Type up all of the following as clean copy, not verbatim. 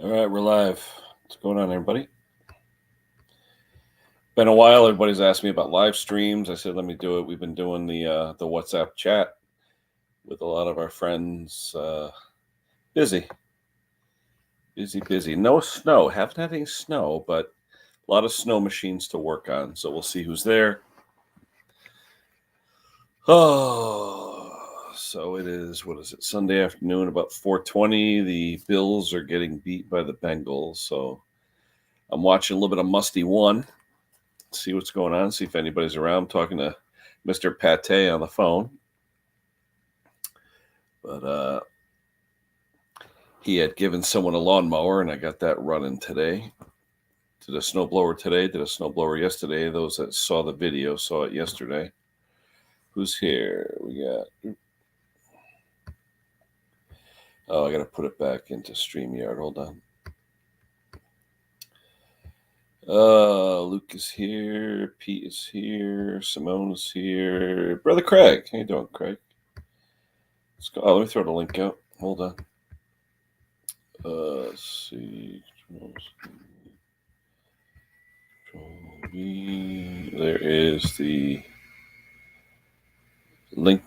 All right, we're live. What's going on, everybody? Been a while. Everybody's asked me about live streams. I said, let me do it. We've been doing the WhatsApp chat with a lot of our friends. Busy. No snow. Haven't had any snow, but a lot of snow machines to work on. So we'll see who's there. Oh, so it is. What is it? Sunday afternoon, about 4:20. The Bills are getting beat by the Bengals. So I'm watching a little bit of Musty One. See what's going on, see if anybody's around. I'm talking to Mr. Pate on the phone. But he had given someone a lawnmower, and I got that running today. Did a snowblower today, did a snowblower yesterday. Those that saw the video saw it yesterday. Who's here? We got... Oh, I got to put it back into StreamYard. Hold on. Luke is here. Pete is here. Simone is here. Brother Craig. How you doing, Craig? Let's go. Oh, let me throw the link out. Hold on. Let's see. Control V. There is the link.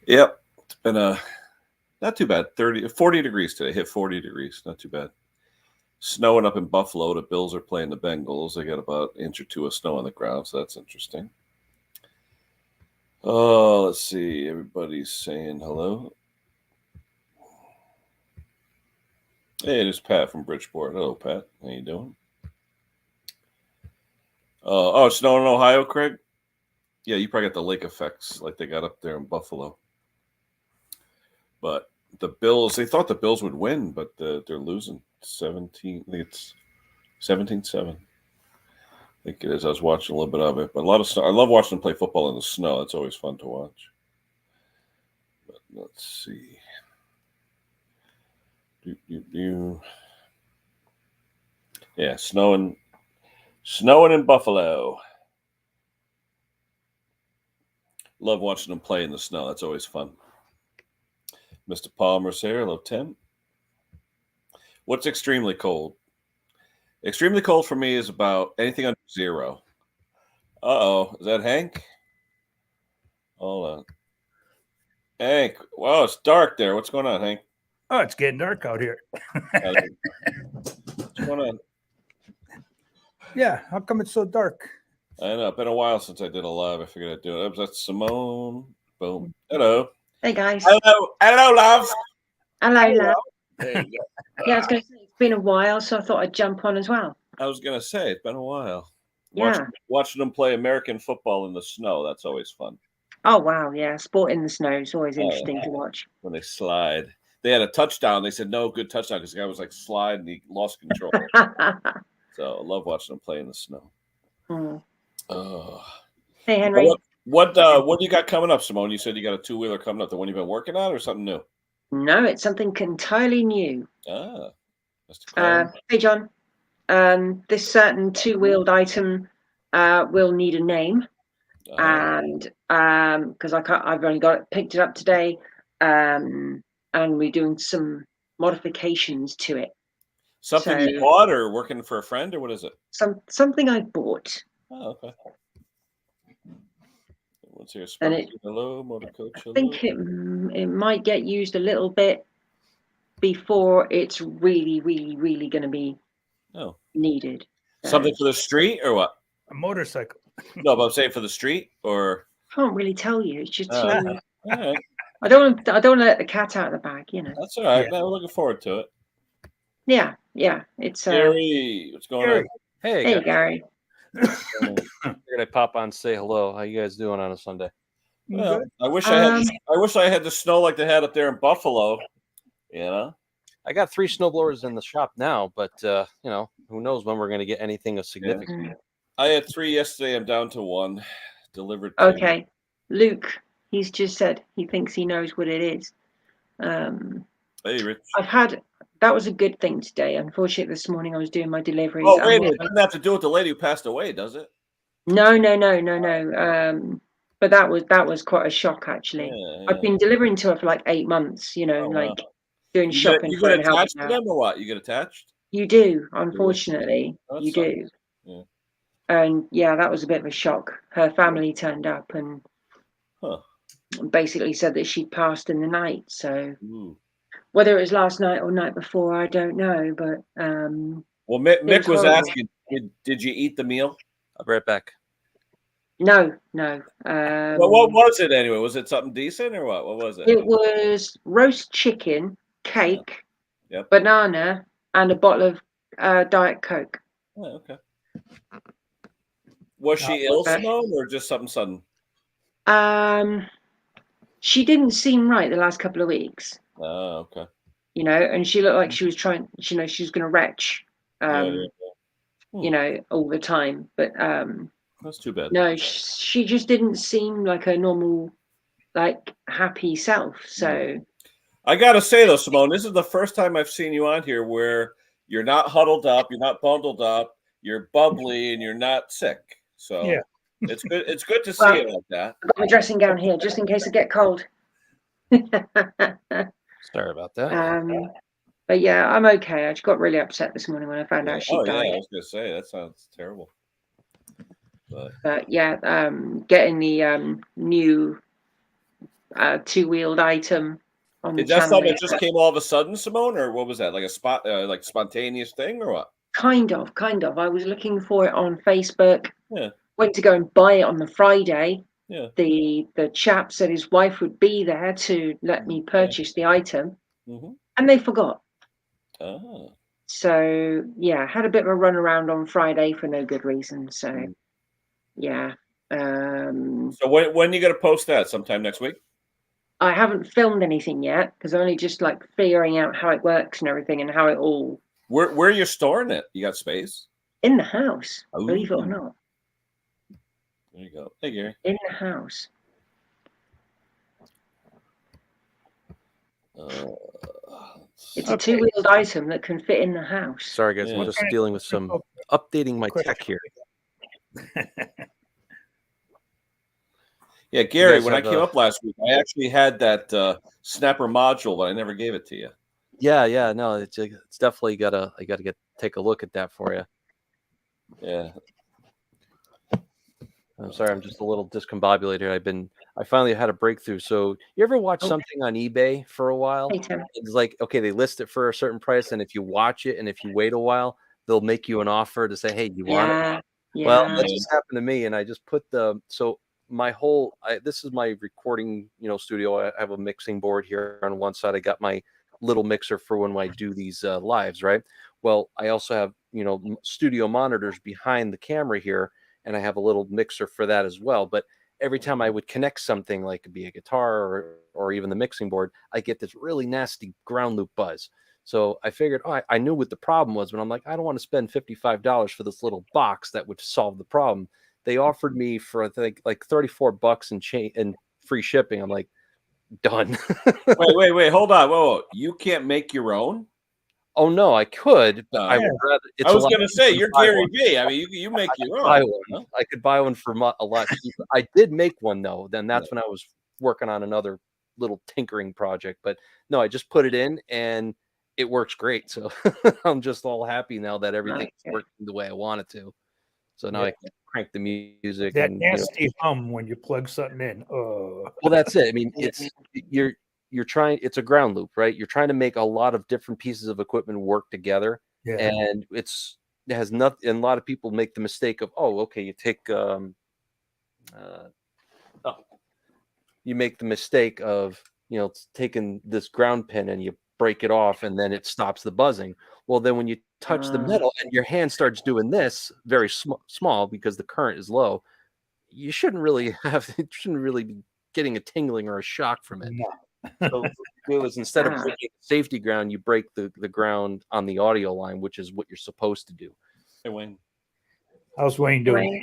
Yep. It's been not too bad. 40 degrees today. Hit 40 degrees. Not too bad. Snowing up in Buffalo. The Bills are playing the Bengals. They got about an inch or two of snow on the ground, so that's interesting. Oh, let's see. Everybody's saying hello. Hey, there's Pat from Bridgeport. Hello, Pat. How you doing? It's snowing in Ohio, Craig? Yeah, you probably got the lake effects like they got up there in Buffalo. But the Bills, they thought the Bills would win, but they're losing 17. I think it's 17-7. I think it is. I was watching a little bit of it, but a lot of snow. I love watching them play football in the snow. It's always fun to watch. But let's see. Yeah, snowing in Buffalo. Love watching them play in the snow. That's always fun. Mr. Palmer's here. Hello, Tim. What's extremely cold? Extremely cold for me is about anything under 0. Uh-oh. Is that Hank? Hold on. Hank. Wow, it's dark there. What's going on, Hank? Oh, it's getting dark out here. What's going on? Yeah, how come it's so dark? I know. It's been a while since I did a live. I figured I'd do it. That's Simone. Boom. Hello. Hey, guys. Hello, love. Hello, love. There you go. Yeah, I was going to say, it's been a while, so I thought I'd jump on as well. I was going to say, it's been a while. Yeah. Watching them play American football in the snow, that's always fun. Oh, wow, yeah. Sport in the snow is always interesting to watch. When they slide. They had a touchdown. They said, no, good touchdown, because the guy was like slide and he lost control. So I love watching them play in the snow. Hey, Henry. What do you got coming up, Simone? You said you got a 2-wheeler coming up. The one you've been working on or something new? No, it's something entirely new. Mr. Clown. Hey, John. This certain 2-wheeled item will need a name. And because I've only picked it up today, and we're doing some modifications to it. Something you bought or working for a friend, or what is it? Something I bought. Oh, okay. What's here? Hello, Motor Coach. I think it might get used a little bit before it's really, really, really going to be needed. Something for the street or what? A motorcycle. No, but I'm saying for the street or. Can't really tell you. It's just right. I don't want to let the cat out of the bag, you know. That's all right. Yeah. We're looking forward to it. Yeah. It's Gary. What's going on? Hey, Gary. Figured I'd pop on and say hello. How you guys doing on a Sunday? Well, I wish I had the snow like they had up there in Buffalo. You know, I got 3 snowblowers in the shop now, but who knows when we're going to get anything of significance. Yeah. I had 3 yesterday. I'm down to 1. Delivered. Okay, Luke. He's just said he thinks he knows what it is. Hey, Rich. That was a good thing today. Unfortunately, this morning I was doing my deliveries. Oh, wait a minute. It doesn't have to do with the lady who passed away, does it? No. But that was quite a shock, actually. Yeah. I've been delivering to her for like 8 months, doing shopping You for get and helping attached to out. them or what? You get attached? You do, unfortunately, That you sucks. do. Yeah. And yeah, that was a bit of a shock. Her family turned up and Huh. basically said that she'd passed in the night. So Ooh. whether it was last night or night before, I don't know. But Well, Mick was horrible. asking, did you eat the meal? I'll be right back. no. Well, what was it anyway? Was it something decent or what? What was it? It was roast chicken, cake, Yep. banana, and a bottle of Diet Coke. Oh, okay. Was she ill, Simone, or just something sudden? She didn't seem right the last couple of weeks, Oh, okay. and she looked like she was trying, she was going to retch, Yeah. all the time. But That's too bad. no, she just didn't seem like her normal, like happy self. So I gotta say though, Simone, this is the first time I've seen you on here where you're not huddled up, you're not bundled up, you're bubbly, and you're not sick. So Yeah. it's good. It's good to see Well, it like that. I've got my dressing gown here just in case I get cold. Sorry about that. But yeah, I'm okay. I just got really upset this morning when I found out she died. I was gonna say that sounds terrible. But yeah, getting the new two-wheeled item on the Is that channel. something that just came all of a sudden, Simone, or what was that? Like a spot, like spontaneous thing, or what? Kind of. I was looking for it on Facebook. Yeah. Went to go and buy it on the Friday. Yeah. The chap said his wife would be there to let me purchase the item, and they forgot. Oh. So yeah, had a bit of a run around on Friday for no good reason. So yeah. So when are you gonna post that? Sometime next week? I haven't filmed anything yet because I'm only just like figuring out how it works and everything and how it all. Where are you storing it? You got space? In the house, Ooh. believe it or not. There you go. Hey, Gary. In the house. It's a two-wheeled item that can fit in the house. Sorry, guys. I'm just dealing with some updating my tech here. Yeah, Gary, when I came up last week, I actually had that snapper module, but I never gave it to you. Yeah, no, it's definitely I gotta take a look at that for you. Yeah. I'm sorry, I'm just a little discombobulated. I finally had a breakthrough. So you ever watch something on eBay for a while? It's like, okay, they list it for a certain price, and if you watch it and if you wait a while, they'll make you an offer to say, hey, you want it? Yeah. Well, that just happened to me, and I just put this is my recording, studio. I have a mixing board here on one side. I got my little mixer for when I do these lives, right? Well, I also have, studio monitors behind the camera here, and I have a little mixer for that as well. But every time I would connect something, like it could be a guitar or even the mixing board, I get this really nasty ground loop buzz. So I figured, I knew what the problem was, but I'm like, I don't want to spend $55 for this little box that would solve the problem. They offered me for, I think, like $34 and free shipping. I'm like, done. wait, hold on. Whoa. You can't make your own? Oh no, I could, but I would rather. I was going to say, you're Gary V. I mean, you make your own. I could buy one for a lot cheaper. I did make one though. Then that's when I was working on another little tinkering project. But no, I just put it in and it works great. So I'm just all happy now that everything's working the way I want it to. So now I can crank the music. That nasty hum when you plug something in. Well, that's it. I mean, you're trying, it's a ground loop, right? You're trying to make a lot of different pieces of equipment work together. Yeah. And it has nothing. And a lot of people make the mistake of, you take, you make the mistake of, taking this ground pin and you break it off and then it stops the buzzing. Well, then when you touch the metal and your hand starts doing this very small because the current is low, you shouldn't really be getting a tingling or a shock from it. No. So it was, instead of breaking safety ground, you break the ground on the audio line, which is what you're supposed to do. Hey, Wayne. How's Wayne doing?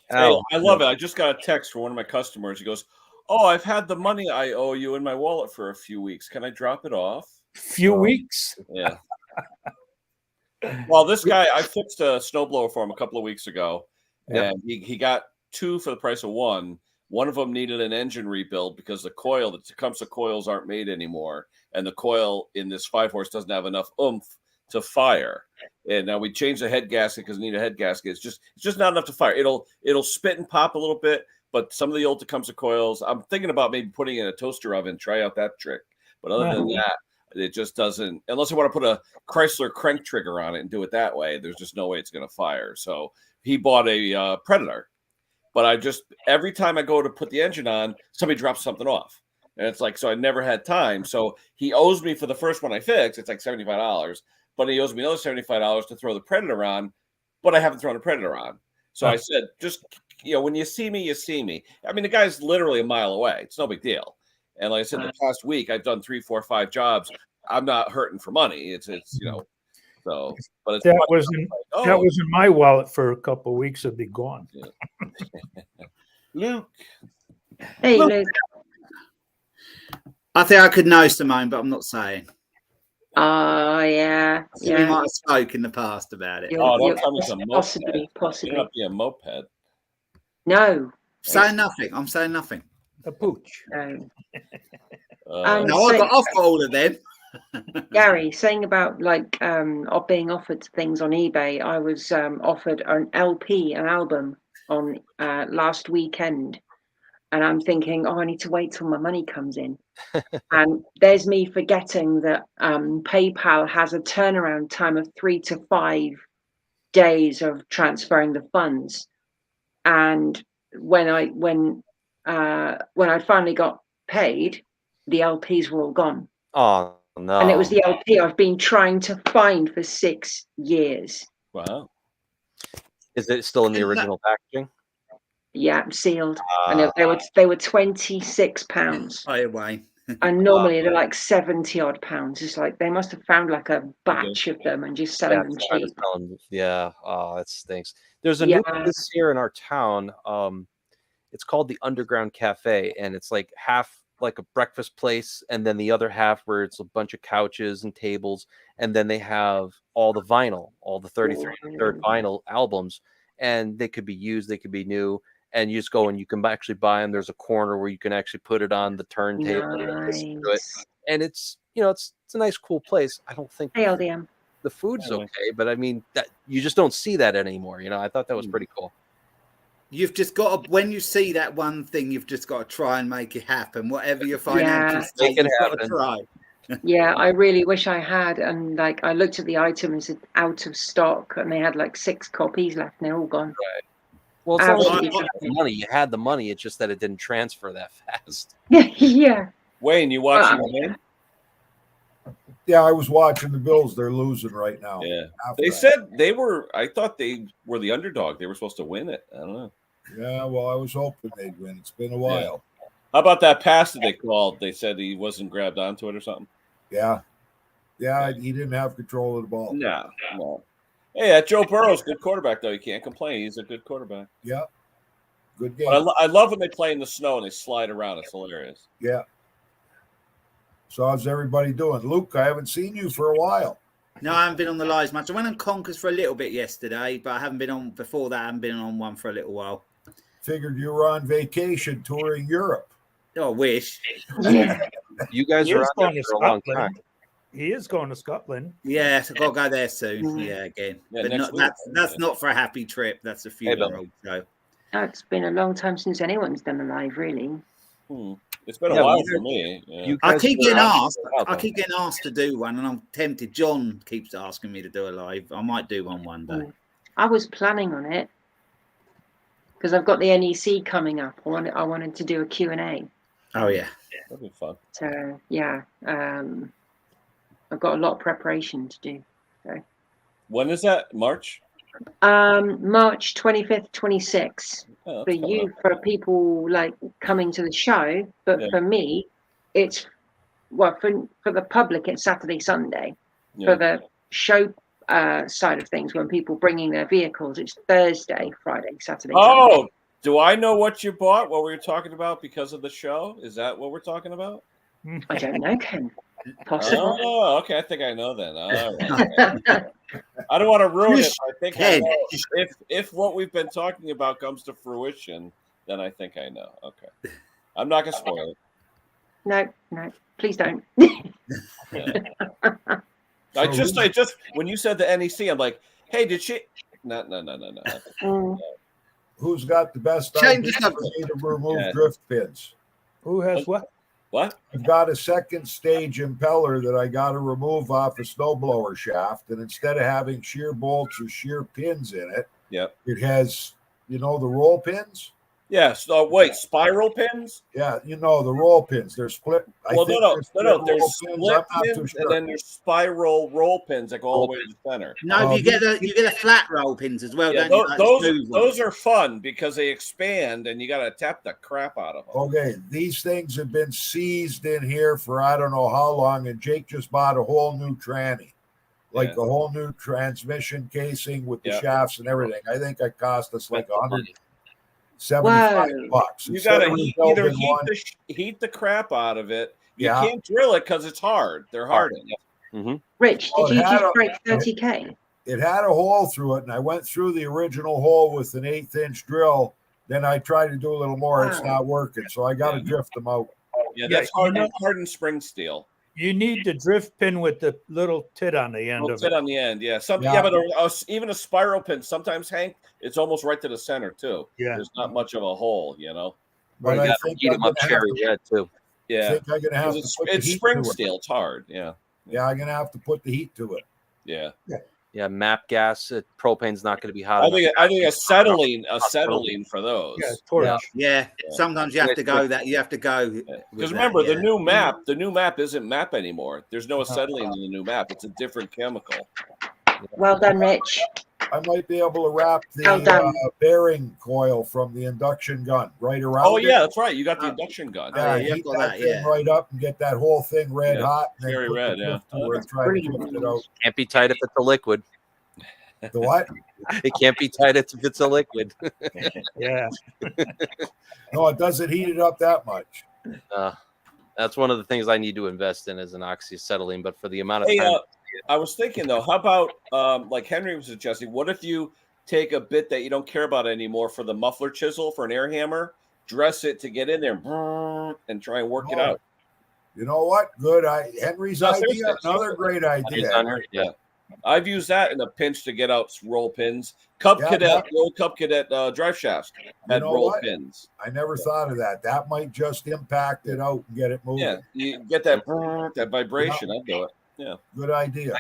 Hey, I love it. I just got a text from one of my customers. He goes, I've had the money I owe you in my wallet for a few weeks. Can I drop it off? Few weeks? Yeah. Well, this guy, I fixed a snowblower for him a couple of weeks ago, and he got two for the price of one. One of them needed an engine rebuild because the coil, the Tecumseh coils aren't made anymore. And the coil in this 5-horse doesn't have enough oomph to fire. And now we changed the head gasket because we need a head gasket. It's just not enough to fire. It'll spit and pop a little bit, but some of the old Tecumseh coils, I'm thinking about maybe putting in a toaster oven, try out that trick. But other than that, it just doesn't, unless I want to put a Chrysler crank trigger on it and do it that way, there's just no way it's going to fire. So he bought a Predator, but every time I go to put the engine on, somebody drops something off. And it's like, so I never had time. So he owes me for the first one I fixed. It's like $75, but he owes me another $75 to throw the Predator on, but I haven't thrown the Predator on. So I said, just, when you see me, you see me. I mean, the guy's literally a mile away. It's no big deal. And like I said, the past week, I've done 3, 4, 5 jobs. I'm not hurting for money. It's so, but it's that was in my wallet for a couple of weeks. It'd be gone. Yeah. Luke. Hey, Luke. I think I could know Simone, but I'm not saying. Oh, yeah. We might have spoke in the past about it. Don't tell me it's a moped. Possibly. It might be a moped. No. Saying nothing. I'm saying nothing. A pooch. No. No, I've got all of them. Gary, saying about being offered things on eBay, I was offered an LP, an album on last weekend. And I'm thinking, I need to wait till my money comes in. And there's me forgetting that PayPal has a turnaround time of 3 to 5 days of transferring the funds. And when I finally got paid, the LPs were all gone. Oh no! And it was the LP I've been trying to find for 6 years. Wow. Is it still in the original packaging? Yeah, sealed. And they were £26. By the way. And normally they're like 70 odd pounds. It's like they must have found like a batch of them and just selling them cheap. Yeah. Oh, that stinks. There's a new place here in our town. It's called the Underground Cafe, and it's like half like a breakfast place, and then the other half where it's a bunch of couches and tables, and then they have all the vinyl, all the 33 and third vinyl albums, and they could be used, they could be new. And you just go and you can actually buy them. There's a corner where you can actually put it on the turntable and listen to it. And it's it's a nice, cool place. I don't think LDM. The food's okay, but I mean that you just don't see that anymore. I thought that was pretty cool. You've just got to, when you see that one thing, you've just got to try and make it happen. Whatever your financial state, you've got to try. Yeah, I really wish I had. And I looked at the item and said out of stock, and they had like 6 copies left, and they're all gone. Right. Well, it's not like you had the money. You had the money. It's just that it didn't transfer that fast. Yeah. Wayne, you watching the game? Yeah, I was watching the Bills. They're losing right now. Yeah. They said they were, I thought they were the underdog. They were supposed to win it. I don't know. Yeah, well, I was hoping they'd win. It's been a while. Yeah. How about that pass that they called? They said he wasn't grabbed onto it or something? Yeah. Yeah, he didn't have control of the ball. No. Hey, Joe Burrow's a good quarterback, though. You can't complain. He's a good quarterback. Yeah. Good game. But I love when they play in the snow and they slide around. It's hilarious. Yeah. So how's everybody doing? Luke, I haven't seen you for a while. No, I haven't been on the lives much. I went on Conkers for a little bit yesterday, but I haven't been on before that. I haven't been on one for a little while. Figured you were on vacation touring Europe. Oh, I wish. You guys are on there for a long time. He is going to Scotland. Yes, I've got to go there soon. Yeah, again. Yeah, but that's not for a happy trip. That's a funeral. So. Oh, it's been a long time since anyone's done a live, really. It's been a while for me. Yeah. I keep getting asked. I keep getting asked to do one, and I'm tempted. John keeps asking me to do a live. I might do one day. I was planning on it because I've got the NEC coming up. I wanted to do a Q&A. Oh yeah, that'd be fun. So yeah, I've got a lot of preparation to do. So. When is that? March? March 25th, 26th. Oh, for people coming to the show, but for me, it's for the public, it's Saturday, Sunday. Yeah. For the show side of things, when people bringing their vehicles, it's Thursday, Friday, Saturday. Oh, Sunday. Do I know what you bought? What we were talking about because of the show? Is that what we're talking about? I don't know, Ken. Possible. Oh, okay. I think I know then. All right. I don't want to ruin it. I think I know. If what we've been talking about comes to fruition, Then I think I know. Okay. I'm not gonna spoil it. No, please don't. I just when you said the NEC, I'm like, hey, did she? No. Who's got the best Change idea the for subject. me to remove Yeah. drift pins? Who has what? What? I've got a second stage impeller that I got to remove off a snowblower shaft, and instead of having shear bolts or shear pins in it, Yep. it has, the roll pins. Yeah. So wait, spiral pins? Yeah, the roll pins. They're split. Well, no. There's roll split I'm not too pins, sure. and then there's spiral roll pins that go all the way to the center. No, you get the flat roll pins as well, Yeah, don't you? Like the smooth those ones. are fun because they expand, and you got to tap the crap out of them. Okay, these things have been seized in here for I don't know how long, and Jake just bought a whole new tranny, like a whole new transmission casing with the shafts and everything. I think it cost us like $175. You got to either heat the crap out of it. You can't drill it because it's hard. They're hardened. Rich, did you just break 30K? It had a hole through it, and I went through the original hole with an 1/8-inch drill. Then I tried to do a little more. It's not working, so I got to drift them out. Yeah, that's hardened spring steel. You need the drift pin with the little tit on the end of it. On the end, yeah. But even a spiral pin, sometimes, Hank, it's almost right to the center too. Yeah, there's not much of a hole, But I think heat them up cherry red too. Yeah, I think I'm gonna have to put it's the heat spring to steel. It's hard. Yeah. Yeah, I'm gonna have to put the heat to it. Yeah. Yeah, MAP gas. Propane's not going to be hot. I think acetylene for those. Yeah, torch. Yeah, sometimes you have to go that. You have to go because remember the new map isn't MAP anymore. There's no acetylene in the new map. It's a different chemical. Well done, Rich. I might be able to wrap the bearing coil from the induction gun right around. Oh yeah, that's right. You got the induction gun. Yeah, heat that thing right up and get that whole thing red hot. And very red. Yeah. Try to drift it out. Can't be tight if it's a liquid. The what? It can't be tight if it's a liquid. Yeah. No, it doesn't heat it up that much. That's one of the things I need to invest in is an oxyacetylene. But for the amount of time, I was thinking though, how about like Henry was suggesting? What if you take a bit that you don't care about anymore for the muffler chisel for an air hammer, dress it to get in there, and try and work it out? You know what? Good. Henry's idea. Another great idea. Yeah. I've used that in a pinch to get out roll pins. Old Cub Cadet drive shafts had roll pins. I never thought of that. That might just impact it out and get it moving. Yeah, you get that vibration. I'd do it. Yeah, good idea.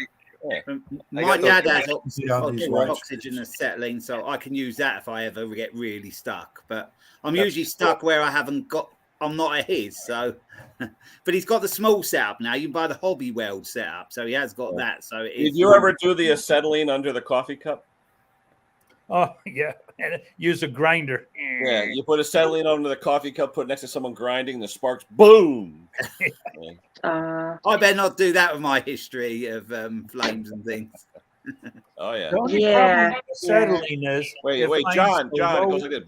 My dad has oxygen acetylene, so I can use that if I ever get really stuck. But I'm usually stuck where I'm not at his, so. But he's got the small setup now. You can buy the hobby weld setup, so he has got that. So did you ever do the acetylene under the coffee cup? Oh yeah, and use a grinder. Yeah, you put acetylene under the coffee cup, put it next to someone grinding, the sparks, boom. I better not do that with my history of flames and things. Oh yeah. The only problem with acetylene is wait, John, it goes like this.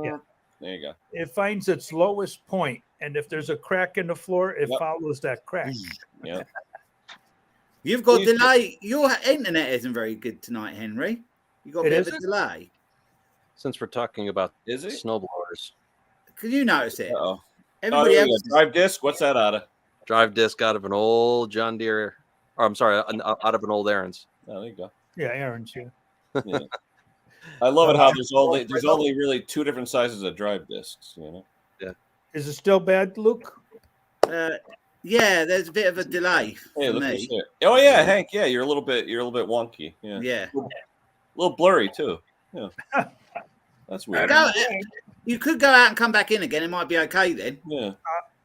Yeah. There you go. It finds its lowest point, and if there's a crack in the floor, it follows that crack. Yeah. You've got delay. Your internet isn't very good tonight, Henry. You got a bit of a delay. Since we're talking about snowblowers, can you notice it? Everybody else drive disc. What's that out of? Drive disc out of an old John Deere. Or I'm sorry, out of an old Aaron's. Oh, there you go. Yeah, Aaron's. Yeah. I love it how there's only really two different sizes of drive discs. Yeah. Is it still bad, Luke? Yeah, there's a bit of a delay for me. Oh yeah, Hank. Yeah, you're a little bit wonky. Yeah. Yeah. A little blurry too. Yeah. That's weird. You could go out and come back in again. It might be okay then. Yeah.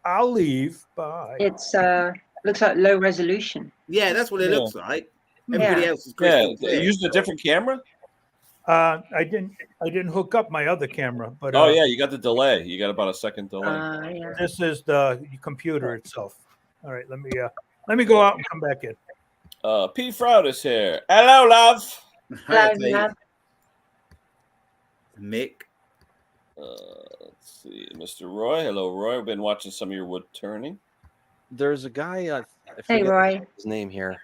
I'll leave. Bye. It's looks like low resolution. Yeah, that's what it looks like. Everybody else is crystal clear. You used a different camera? I didn't hook up my other camera, but yeah, you got the delay. You got about a second delay. This is the computer itself. All right, let me go out and come back in. P. Froud is here. Hello, love. Hello, love. Mick. Let's see, Mr. Roy. Hello, Roy. We've been watching some of your wood turning. There's a guy. I hey, Roy. His name here.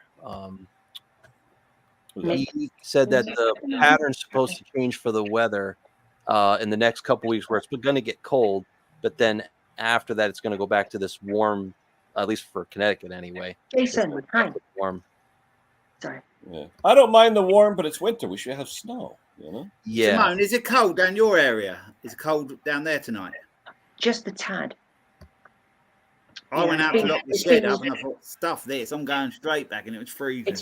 He said that the pattern's supposed to change for the weather in the next couple weeks where it's going to get cold, but then after that it's going to go back to this warm, at least for Connecticut anyway. Jason, hi. Warm. Sorry. Yeah. I don't mind the warm, but it's winter. We should have snow. You know. Yeah. Simone, is it cold down your area? Is it cold down there tonight? Just a tad. I Yeah, went out it's to been- lock the it's shed been- up and I thought, stuff this. I'm going straight back and it was freezing.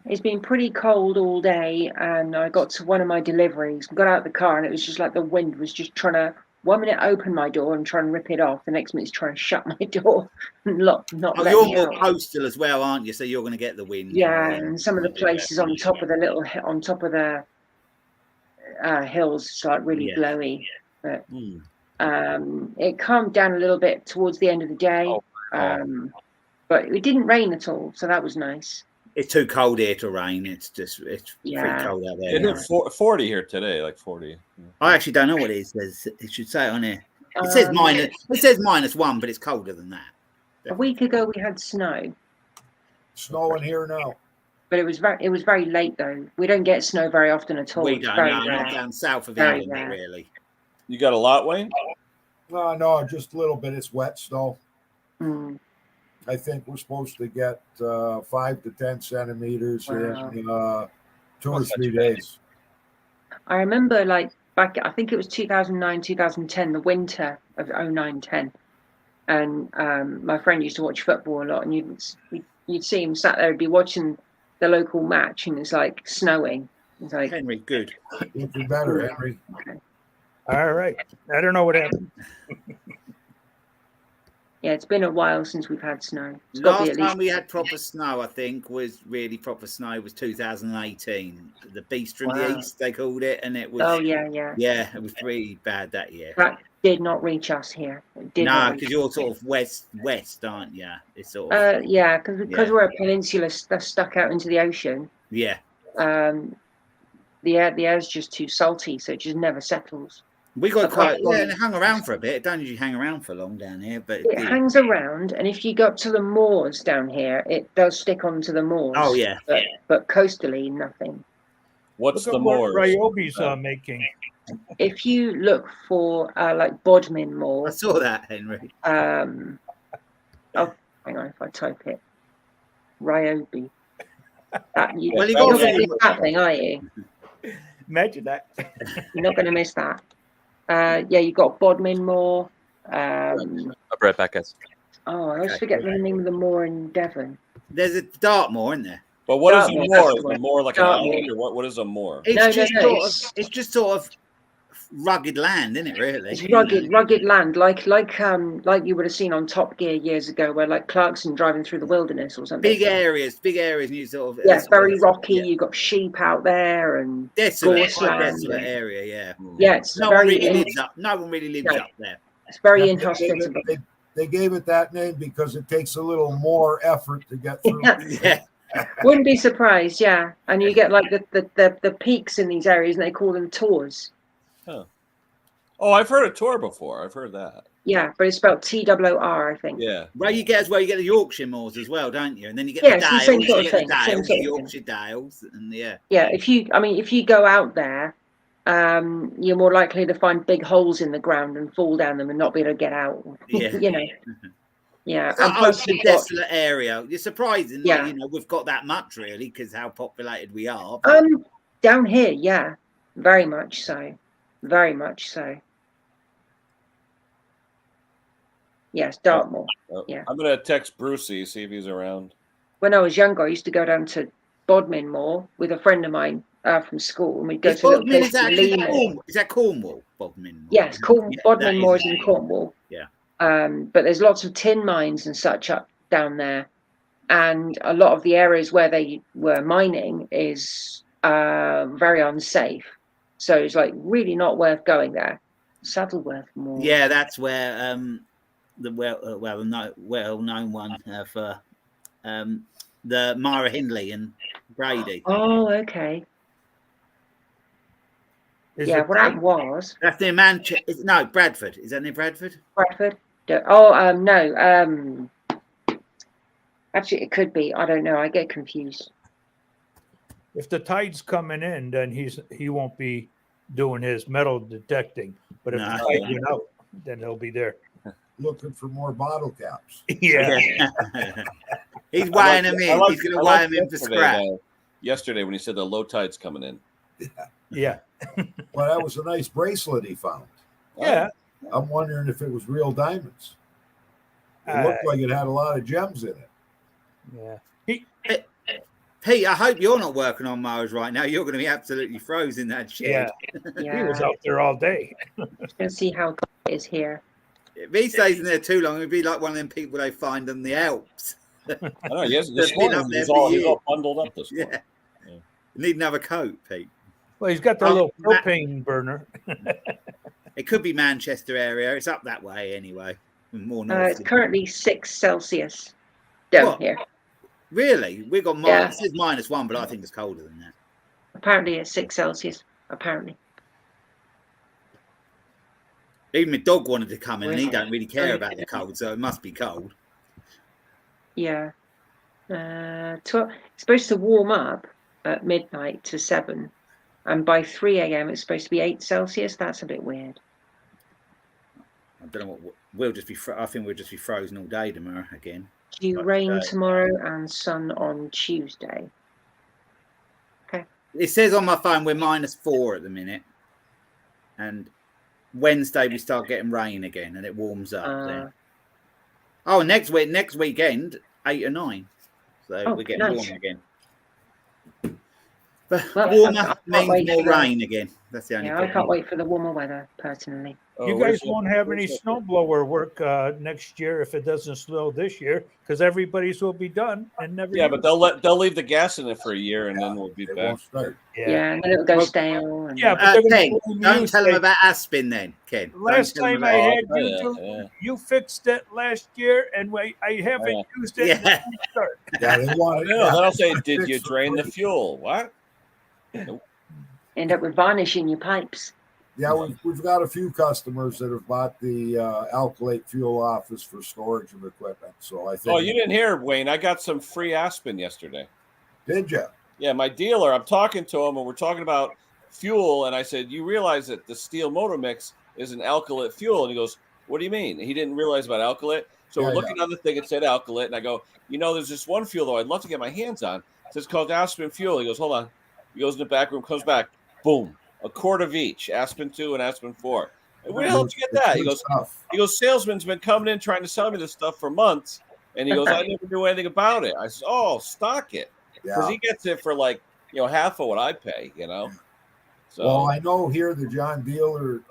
It's been pretty cold all day, and I got to one of my deliveries, got out of the car, and it was just like the wind was just trying to 1 minute open my door and try and rip it off. The next minute it's trying to shut my door and not Oh, let you're me more out. coastal as well, aren't you? So you're going to get the wind. Yeah, and some of the places on top of the hills, it's like really Yeah. blowy. But Hmm. it calmed down a little bit towards the end of the day. But it didn't rain at all, so that was nice. It's too cold here to rain. It's pretty Yeah. cold out there. It now. hit 40 here today, like 40. I actually don't know what it is. It should say it on here. It says minus. It says -1, but it's colder than that. A week ago we had snow, Snowing here now. but it was very late though. We don't get snow very often at all. We It's don't very know. rare. Not down south of Very England, rare. really. You got a lot, Wayne? No, just a little bit. It's wet snow. Mm. I think we're supposed to get 5 to 10 centimeters Wow. in 2 or 3 days. I remember like back, I think it was 2009, 2010, the winter of 09-10. And my friend used to watch football a lot, and you'd see him sat there, he'd be watching the local match, and it's like snowing. It's like, Henry, good. Looking better, Henry. All right. I don't know what happened. yeah, it's been a while since we've had snow. It's got to be Last at least. time we had proper snow, I think, was really proper snow was 2018. The Beast from the Wow. East, they called it, and it was. Oh yeah. Yeah, it was pretty bad that year. That did not reach us here. It did No, not reach because you're us sort of west, aren't you? It's sort of yeah, because Yeah. we're a peninsula stuck out into the ocean. yeah. The air's just too salty, so it just never settles. We got Apart quite from- and it hung around for a bit. It don't usually hang around for long down here, but it It did. hangs around, and if you go up to the moors down here, it does stick onto the moors. Oh yeah, but coastally, nothing. What's Look the at what more? Ryobi's making. If you look for like Bodmin I Moor, saw that, Henry. oh, hang on, if I type it, Ryobi. Well, you You're got not going to to miss that thing, are you? Imagine that. You're not going to miss that. Yeah, you've got Bodmin Moor. I'll be right back, guys. Oh, I always forget the name of the moor in Devon. There's a Dartmoor, isn't there? But what is a Dartmoor, moor? that's Is the a moor like an Dartmoor. island, or what is a moor? It's No, just no, sort it's- of. It's just sort of rugged land, isn't it? Really. It's rugged land, like you would have seen on Top Gear years ago, where like Clarkson driving through the wilderness or something. Big areas, and you sort of. Yeah, it's very rocky. Yeah. You've got sheep out there, and Desolate, gorse quite land. desolate area. Yeah. Yeah, it's No one very really lives up. No one really lives No. up there. it's very Yeah, inhospitable. They gave it that name because it takes a little more effort to get through. Yeah. Wouldn't be surprised, yeah. And you get like the peaks in these areas, and they call them tors. Oh, I've heard of Tor before. I've heard that. Yeah, but it's spelled TWR, I think. Yeah. Well, you get the Yorkshire moors as well, don't you? And then you get Yeah, the it's the Dales, same you sort of get the thing, same Dales, sort the of Yorkshire Dales, and yeah. Yeah, if you go out there, you're more likely to find big holes in the ground and fall down them and not be able to get out. Yeah. You know. Yeah, It's and an plus open, you've got, desolate area. You're surprising, Yeah. you know, we've got that much really because how populated we are. But down here, yeah, very much so, very much so. Yes, Dartmoor. Yeah. I'm gonna text Brucey, see if he's around. When I was younger, I used to go down to Bodmin Moor with a friend of mine from school, and we'd go is to a little Bodmin, place called Leamore. is that Cornwall? Bodmin. Yes, Yeah, Bodmin that Moor is is in it. Cornwall. Yeah. But there's lots of tin mines and such up down there, and a lot of the areas where they were mining is very unsafe. So it's like really not worth going there. Saddleworth Moor. Yeah, that's where the well-known one for the Myra Hindley and Brady. Oh, okay. Is Yeah, it- what that was That's near Manchester. No, Bradford. Is that near Bradford? Bradford. No. Actually, it could be. I don't know. I get confused. If the tide's coming in, then he won't be doing his metal detecting. But if No. the tide went out, then he'll be there. Looking for more bottle caps. Yeah. He's weighing them in. He's going to weigh them in for scrap. Yesterday when he said the low tide's coming in. Yeah. Well, that was a nice bracelet he found. Yeah. I'm wondering if it was real diamonds. It looked like it had a lot of gems in it. Yeah. Pete, I hope you're not working on mowers right now. You're going to be absolutely frozen in that shed. Yeah. He was out there all day. Just gonna see how cold it is here. If he stays in there too long, it'd be like one of them people they find in the Alps. I know. Yes, this They've been morning up there he's for all years. bundled up this morning. Yeah. Need another coat, Pete. Well, he's got the little propane burner. It could be Manchester area. It's up that way anyway. More north. It's currently 6 Celsius down What? here. Really? We got minus. It says -1, but I think it's colder than that. Apparently, it's 6 Celsius. Apparently. Even my dog wanted to come in, and he don't really care about the cold, so it must be cold. Yeah. 12, it's supposed to warm up at midnight to 7, and by 3 a.m. it's supposed to be 8 Celsius. That's a bit weird. I don't know what we'll just be. I think we'll just be frozen all day tomorrow again. Due rain tomorrow and sun on Tuesday. Okay. It says on my phone we're -4 at the minute, and Wednesday we start getting rain again, and it warms up. Then. Oh, next weekend 8 or 9, so we're getting warm again. But warmer means more rain again. That's the only thing. I can't wait for the warmer weather, personally. You guys won't have any snowblower work next year if it doesn't snow this year, because everybody's will be done and never. Yeah, but they'll leave the gas in it for a year, and then we'll be back. Yeah, and then it'll go stale. And... Yeah, but Ken, don't tell them about Aspen then, Ken. Last time I had you, you fixed it last year, and I haven't used it. Yeah. Then I'll say, did you drain the fuel? What? Nope. End up with varnish in your pipes. Yeah, we've got a few customers that have bought the alkylate fuel office for storage of equipment. So I think. Oh, you didn't hear, Wayne? I got some free Aspen yesterday. Did you? Yeah, my dealer. I'm talking to him, and we're talking about fuel. And I said, "You realize that the steel motor mix is an alkylate fuel?" And he goes, "What do you mean?" He didn't realize about alkylate. So we're looking on the thing. It said alkylate, and I go, "There's this one fuel though I'd love to get my hands on. It's called Aspen fuel." He goes, "Hold on." He goes in the back room, comes back, boom, a quart of each, Aspen 2 and Aspen 4. Where the hell did you get that? He goes, salesman's been coming in trying to sell me this stuff for months. And he goes, I never knew anything about it. I said, oh, stock it. Because he gets it for like, half of what I pay, So, well, I know here the John dealership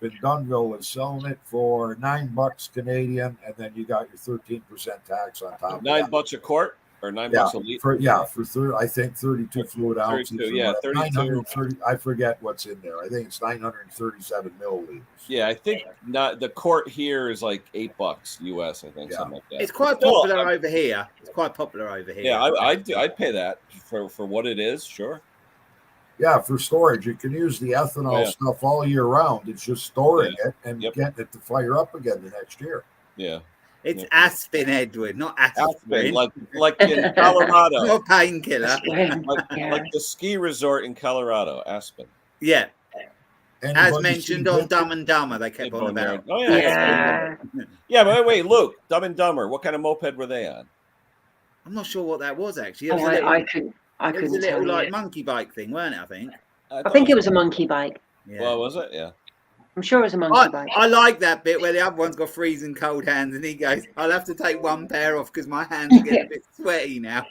in Dunville is selling it for $9 Canadian, and then you got your 13% tax on top. $9 a quart. Or $9 a liter? I think 32 fluid ounces. 32, yeah, 930. I forget what's in there. I think it's 937 milliliters. Yeah, I think not. The quart here is like $8 US. I think something like that. It's quite popular over here. Yeah, I'd pay that for what it is. Sure. Yeah, for storage, you can use the ethanol stuff all year round. It's just storing it and getting it to fire up again the next year. Yeah. It's Aspen, Edward, not aspirin. Like in Colorado. Not painkiller. Like the ski resort in Colorado, Aspen. Yeah. Anybody As mentioned on Dumb and Dumber, they kept on about. Oh, yeah, but wait, Luke, Dumb and Dumber, what kind of moped were they on? I'm not sure what that was, actually. I couldn't it was a little monkey bike thing, weren't it, I think? I think it was a monkey bike. Yeah. Well, was it? Yeah. I'm sure it was a monkey bike. I like that bit where the other one's got freezing cold hands and he goes, I'll have to take one pair off because my hands are getting a bit sweaty now.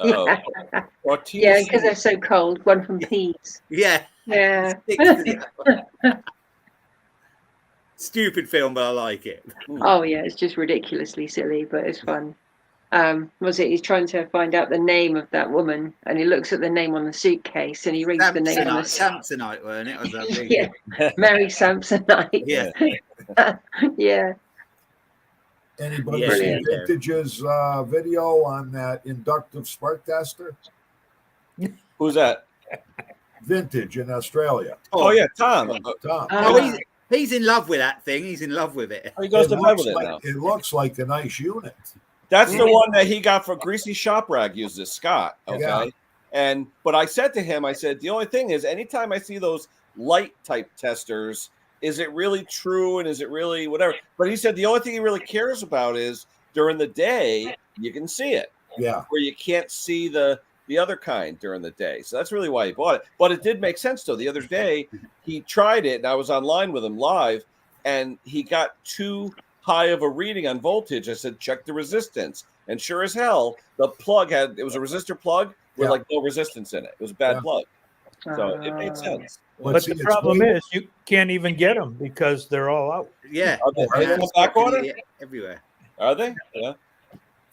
Yeah, because they're so cold. One from peas. Yeah. Yeah. Stupid film, but I like it. Oh, yeah, it's just ridiculously silly, but it's fun. He's trying to find out the name of that woman, and he looks at the name on the suitcase, and he reads the name on the Samsonite, weren't it? Was that big? Yeah, Mary Samsonite. Yeah. Yeah. Anybody see Vintage's video on that inductive spark tester? Who's that? Vintage in Australia. Oh yeah, Tom. Oh, he's in love with that thing. He's in love with it. He goes to bed with it now. It looks like a nice unit. That's the one that he got for Greasy Shop Rag. Uses Scott. Okay. Yeah. But I said to him, I said, the only thing is, anytime I see those light type testers, is it really true and is it really whatever? But he said the only thing he really cares about is during the day you can see it. Yeah. Where you can't see the other kind during the day. So that's really why he bought it. But it did make sense though. The other day he tried it and I was online with him live and he got too high of a reading on voltage. I said, check the resistance. And sure as hell, the plug it was a resistor plug with like no resistance in it. It was a bad plug. So it made sense. But the problem is you can't even get them because they're all out. Yeah. Are they on back order? Everywhere. Are they? Yeah.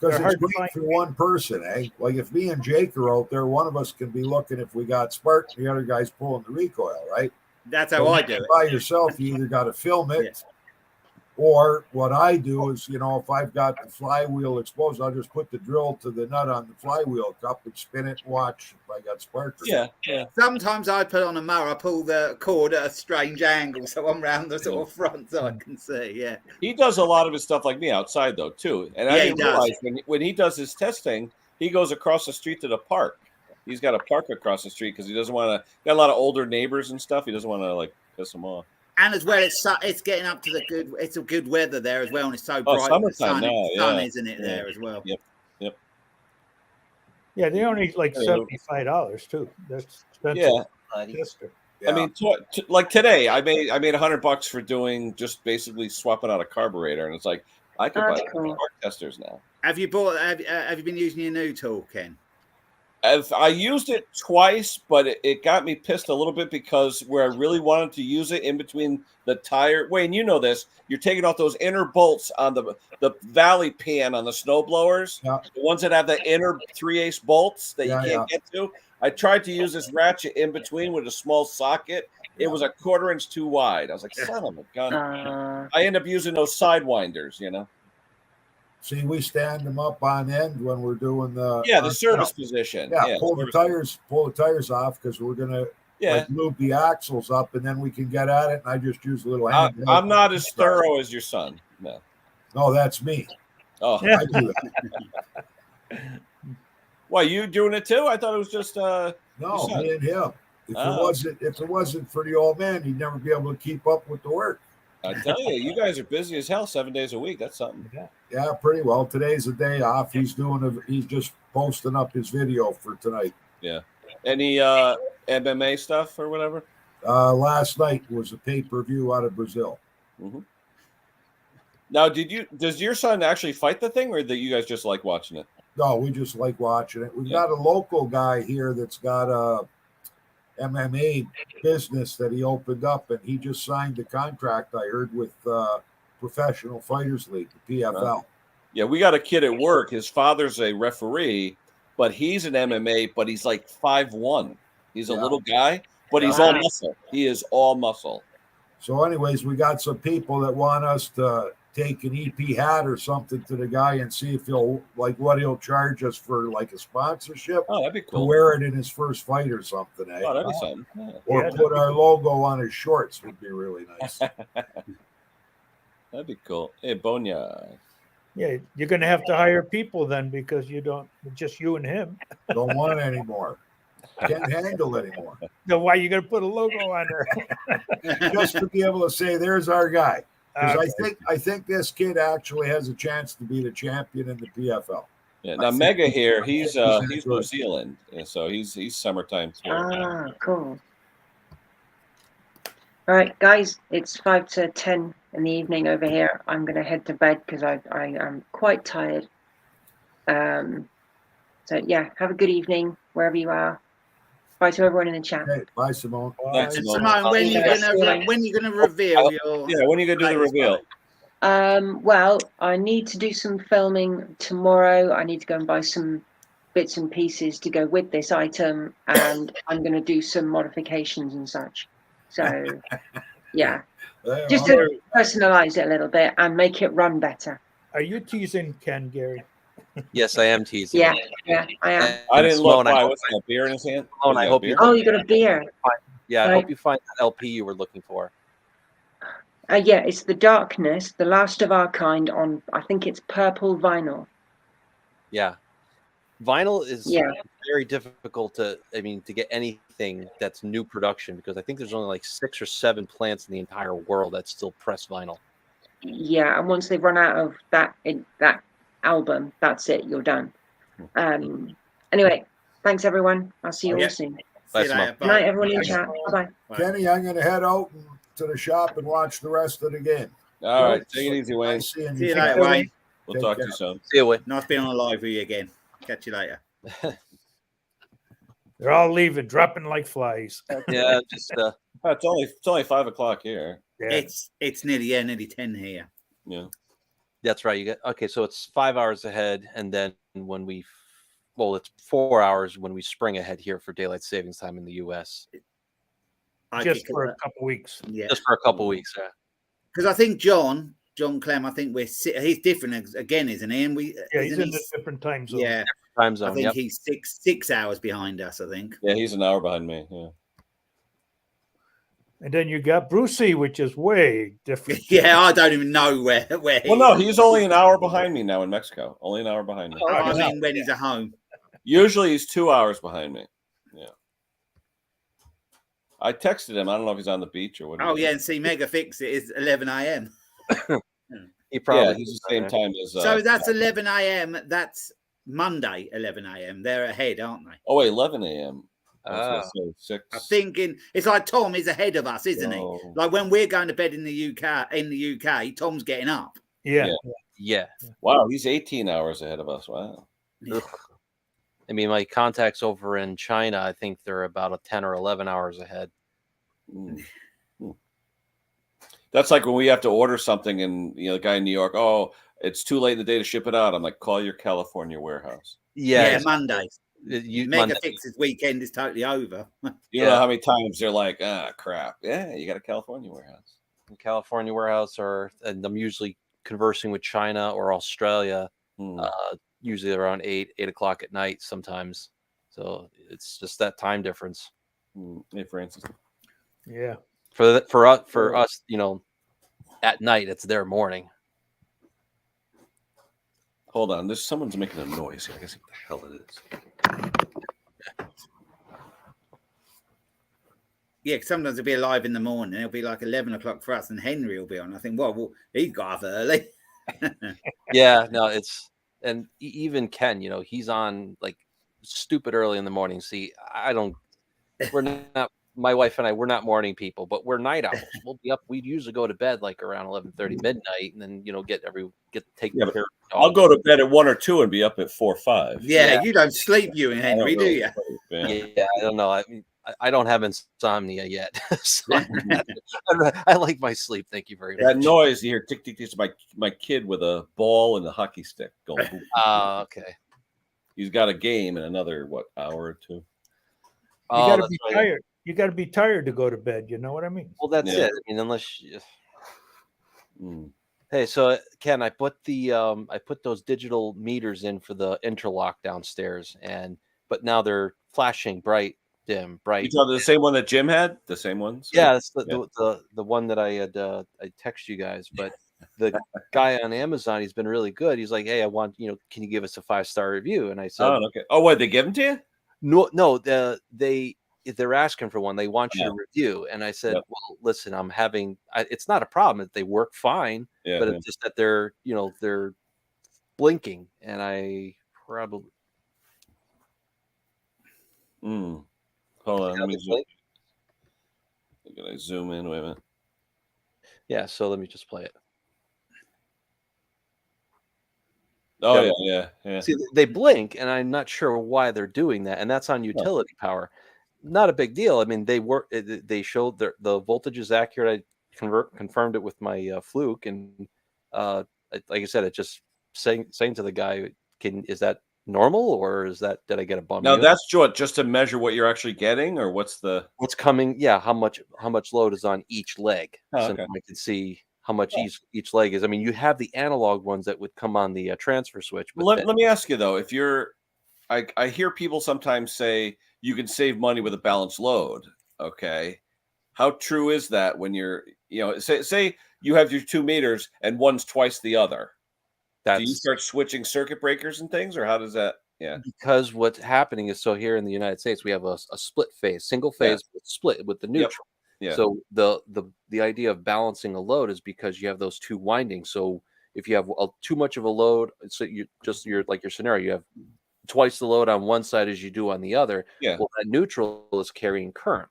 Because They're it's hard to great find. for one person, eh? Like if me and Jake are out there, one of us can be looking if we got spark, the other guy's pulling the recoil, right? That's how I do it. By yourself, you either got to film it, or what I do is, if I've got the flywheel exposed, I'll just put the drill to the nut on the flywheel cup and spin it and watch if I got spark. Yeah. Sometimes I put on a mower, I pull the cord at a strange angle, so I'm round the sort of front so I can see. Yeah. He does a lot of his stuff like me outside though too. And I didn't realize when he does his testing, he goes across the street to the park. He's got a park across the street because he doesn't want to. Got a lot of older neighbors and stuff. He doesn't want to piss them off. And as well, it's getting up to it's a good weather there as well, and it's so bright. Summertime now, sun, isn't it, there as well? Yep. Yeah, they only $75 too. That's expensive. Tester. I mean, like today, I made $100 for doing just basically swapping out a carburetor, and it's like I could buy spark testers now. Have you been using your new tool, Ken? I used it twice, but it got me pissed a little bit because where I really wanted to use it in between the tire. Wayne, you know this. You're taking off those inner bolts on the valley pan on the snow blowers, the ones that have the inner 3/8 bolts that you can't get to. I tried to use this ratchet in between with a small socket. It was a 1/4 inch too wide. I was like, son of a gun. I end up using those sidewinders, See, we stand them up on end when we're doing the service position. Pull the tires off because we're gonna lube the axles up, and then we can get at it. And I just use a little hand. I'm not as thorough as your son. No, that's me. Oh, I do that. Why, you doing it too? I thought it was just no, me and him. If it wasn't for the old man, he'd never be able to keep up with the work. I tell you, you guys are busy as hell 7 days a week. That's something. Yeah, pretty well. Today's a day off. He's just posting up his video for tonight. Yeah. Any MMA stuff or whatever? Last night was a pay-per-view out of Brazil. Mm-hmm. Now, does your son actually fight the thing, or that you guys just like watching it? No, we just like watching it. We've got a local guy here that's got a MMA business that he opened up, and he just signed a contract, I heard, with Professional Fighters League, the PFL. Yeah, we got a kid at work. His father's a referee, but he's an MMA, but he's like 5'1". He's a little guy, but he's all muscle. He is all muscle. So anyways, we got some people that want us to take an EP hat or something to the guy and see if what he'll charge us for like a sponsorship. Oh, that'd be cool. To wear it in his first fight or something. Eh? Oh, that'd be something. Yeah. Or put our logo on his shorts would be really nice. That'd be cool. Hey, Bonya. Yeah, you're going to have to hire people then because just you and him. Don't want any more. Can't handle anymore. Then why are you going to put a logo on there? Just to be able to say, there's our guy. Because I think this kid actually has a chance to be the champion in the PFL. Yeah. Now Mega here, he's New Zealand, and so he's summertime too. Ah, cool. All right, guys, it's 5 to 10 in the evening over here. I'm going to head to bed because I am quite tired. So yeah, have a good evening wherever you are. Bye to everyone in the chat. Hey, bye, Simone. Thanks, Simone, when are you gonna reveal your? Yeah, when are you gonna do the reveal? Well, I need to do some filming tomorrow. I need to go and buy some bits and pieces to go with this item, and I'm going to do some modifications and such. So, yeah, just to personalize it a little bit and make it run better. Are you teasing Ken, Gary? Yes, I am teasing. Yeah, I am. I didn't look. What's that, beer in his hand? Simone, I hope you. Oh, you got a beer. Yeah, I hope you find that LP you were looking for. Yeah, it's The Darkness, the last of our kind on, I think it's purple vinyl. Yeah. Vinyl is Yeah. very difficult to get anything that's new production, because I think there's only like 6 or 7 plants in the entire world that still press vinyl. Yeah, and once they've run out of that album, that's it. You're done. Anyway, thanks everyone. I'll see you all soon. See you Bye, later. Good night, everyone in chat. Bye bye. Kenny, I'm going to head out to the shop and watch the rest of the game. All right. Take it easy, Wayne. Nice seeing See you guys. later, Wayne. We'll Take talk care. to you soon. See you, Wayne. Nice being on live with you again. Catch you later. They're all leaving, dropping like flies. Yeah, just It's only 5 o'clock here. Yeah. It's nearly 10 here. Yeah. that's right. You get okay. So it's 5 hours ahead, and then when it's 4 hours when we spring ahead here for daylight savings time in the U.S. Just for a couple weeks. Yeah, Just for a couple weeks. Yeah. because I think John Clem, I think he's different again, isn't he? And He's in a different time zone. Yeah, Time zone. I think Yep. he's six hours behind us. I think. Yeah, he's an hour behind me. Yeah. And then you got Brucey, which is way different. Yeah, I don't even know where. Well, no, he's only an hour behind me now in Mexico. Only an hour behind me. I mean, when he's at home. Usually he's 2 hours behind me. Yeah. I texted him. I don't know if he's on the beach or what. Oh yeah, and see, Mega Fix It is 11 a.m. He probably Yeah, he's the same time as. So that's 11 a.m. That's Monday 11 a.m. They're ahead, aren't they? Oh, wait, 11 a.m. Ah. 6. I'm thinking it's like Tom is ahead of us, isn't Oh. he? Like when we're going to bed in the UK, Tom's getting up. Yeah. Yeah. Wow, he's 18 hours ahead of us. Wow. Ugh. I mean, my contacts over in China, I think they're about 10 or 11 hours ahead. Mm. That's like when we have to order something and the guy in New York, oh, it's too late in the day to ship it out. I'm like, call your California warehouse. Yeah, Monday. Mega Mega Fix's weekend is totally over. You know how many times they're like, crap. Yeah, you got a California warehouse. California warehouse, and I'm usually conversing with China or Australia, usually around 8 o'clock at night sometimes. So it's just that time difference. Hey, Francis. Yeah. For us, at night it's their morning. Hold on, someone's making a noise here. I guess what the hell it is. Yeah, 'cause sometimes it'll be alive in the morning. It'll be like 11 o'clock for us, and Henry will be on. I think, well he's got up early. Yeah, no, and even Ken, he's on like stupid early in the morning. See, we're not, my wife and I, we're not morning people, but we're night owls. We'll be up. We'd usually go to bed like around 11:30 midnight, and then take care of. I'll go to bed at 1 or 2 and be up at 4 or 5. Yeah, you don't sleep, you and Henry, do you? Yeah, I don't know. I mean, I don't have insomnia yet. So I like my sleep. Thank you very much. That noise you hear, tick tick tick, is my kid with a ball and a hockey stick going. Okay. He's got a game in another hour or 2. You got to be tired. You got to be tired to go to bed. You know what I mean? Well, that's it. I mean, unless. Hey, so Ken, I put those digital meters in for the interlock downstairs, but now they're flashing bright, dim, bright. You talking the same one that Jim had? The same ones? Yeah, it's the one that I had. I text you guys, but the guy on Amazon, he's been really good. He's like, hey, I want can you give us a 5-star review? And I said, oh, okay. Oh, what, they give them to you? No, they're asking for one. They want you to review. And I said, well, listen, it's not a problem. They work fine, but it's just that they're blinking. And I probably. Hold on. Let me zoom in. Wait a minute. Yeah. So let me just play it. Oh, yeah. See, they blink, and I'm not sure why they're doing that. And that's on utility power. Not a big deal. I mean, they showed the voltage is accurate. I confirmed it with my Fluke, and like I said, it just saying to the guy, is that normal, or did I get a bum? Now that's just to measure what you're actually getting, or what's coming? Yeah, how much load is on each leg, so okay. I can see how much each leg is. I mean, you have the analog ones that would come on the transfer switch. But let me ask you though, if I hear people sometimes say you can save money with a balanced load. Okay. How true is that when you're, say you have your 2 meters and one's twice the other? Do you start switching circuit breakers and things, or how does that? Yeah. Because what's happening is, so here in the United States, we have a split phase, single phase, but split with the neutral. Yeah. So the idea of balancing a load is because you have those two windings. So if you have too much of a load, so you're like your scenario, you have twice the load on one side as you do on the other. Yeah. Well, that neutral is carrying current.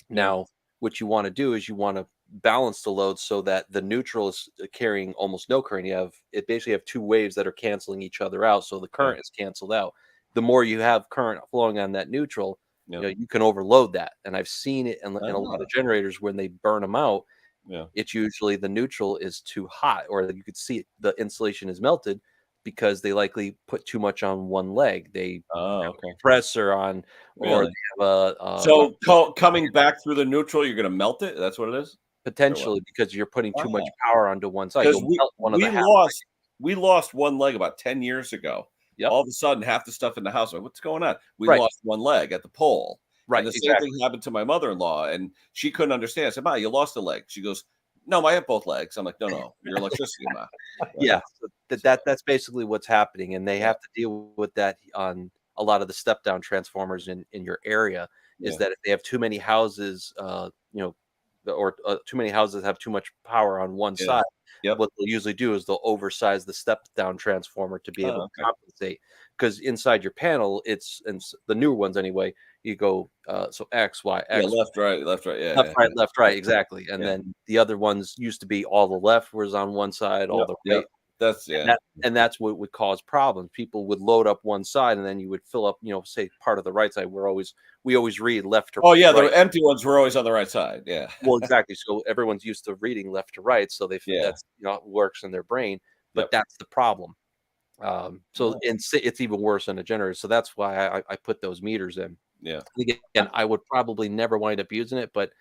Now, what you want to do is you want to balance the load so that the neutral is carrying almost no current. Basically have two waves that are canceling each other out, so the current is canceled out. The more you have current flowing on that neutral, you can overload that. And I've seen it in a lot of generators when they burn them out. It's usually the neutral is too hot, or you could see the insulation is melted because they likely put too much on one leg. They have a compressor on, or they have so coming back through the neutral, you're going to melt it. That's what it is. Potentially, because you're putting too much power onto one side. Because we lost one leg about 10 years ago. All of a sudden, half the stuff in the house, what's going on? We lost one leg at the pole. Right. And the same thing happened to my mother-in-law, and she couldn't understand. I said, "Ma, you lost a leg." She goes, "No, I have both legs." I'm like, "No, your electricity, Ma." Yeah, so that's basically what's happening, and they have to deal with that on a lot of the step-down transformers in your area. Is that if they have too many houses, or too many houses have too much power on one side, what they'll usually do is they'll oversize the step-down transformer to be able to compensate. Because inside your panel, it's the newer ones anyway. You go so X, Y, X, left, right, left, right, exactly. And then the other ones used to be all the left was on one side, all the right. That's and that's what would cause problems. People would load up one side, and then you would fill up, say part of the right side. We always read left to right. The empty ones were always on the right side. Yeah. Well, exactly. So everyone's used to reading left to right, so that's works in their brain. But that's the problem. It's even worse in a generator. So that's why I put those meters in. Yeah. Again, I would probably never wind up using it, but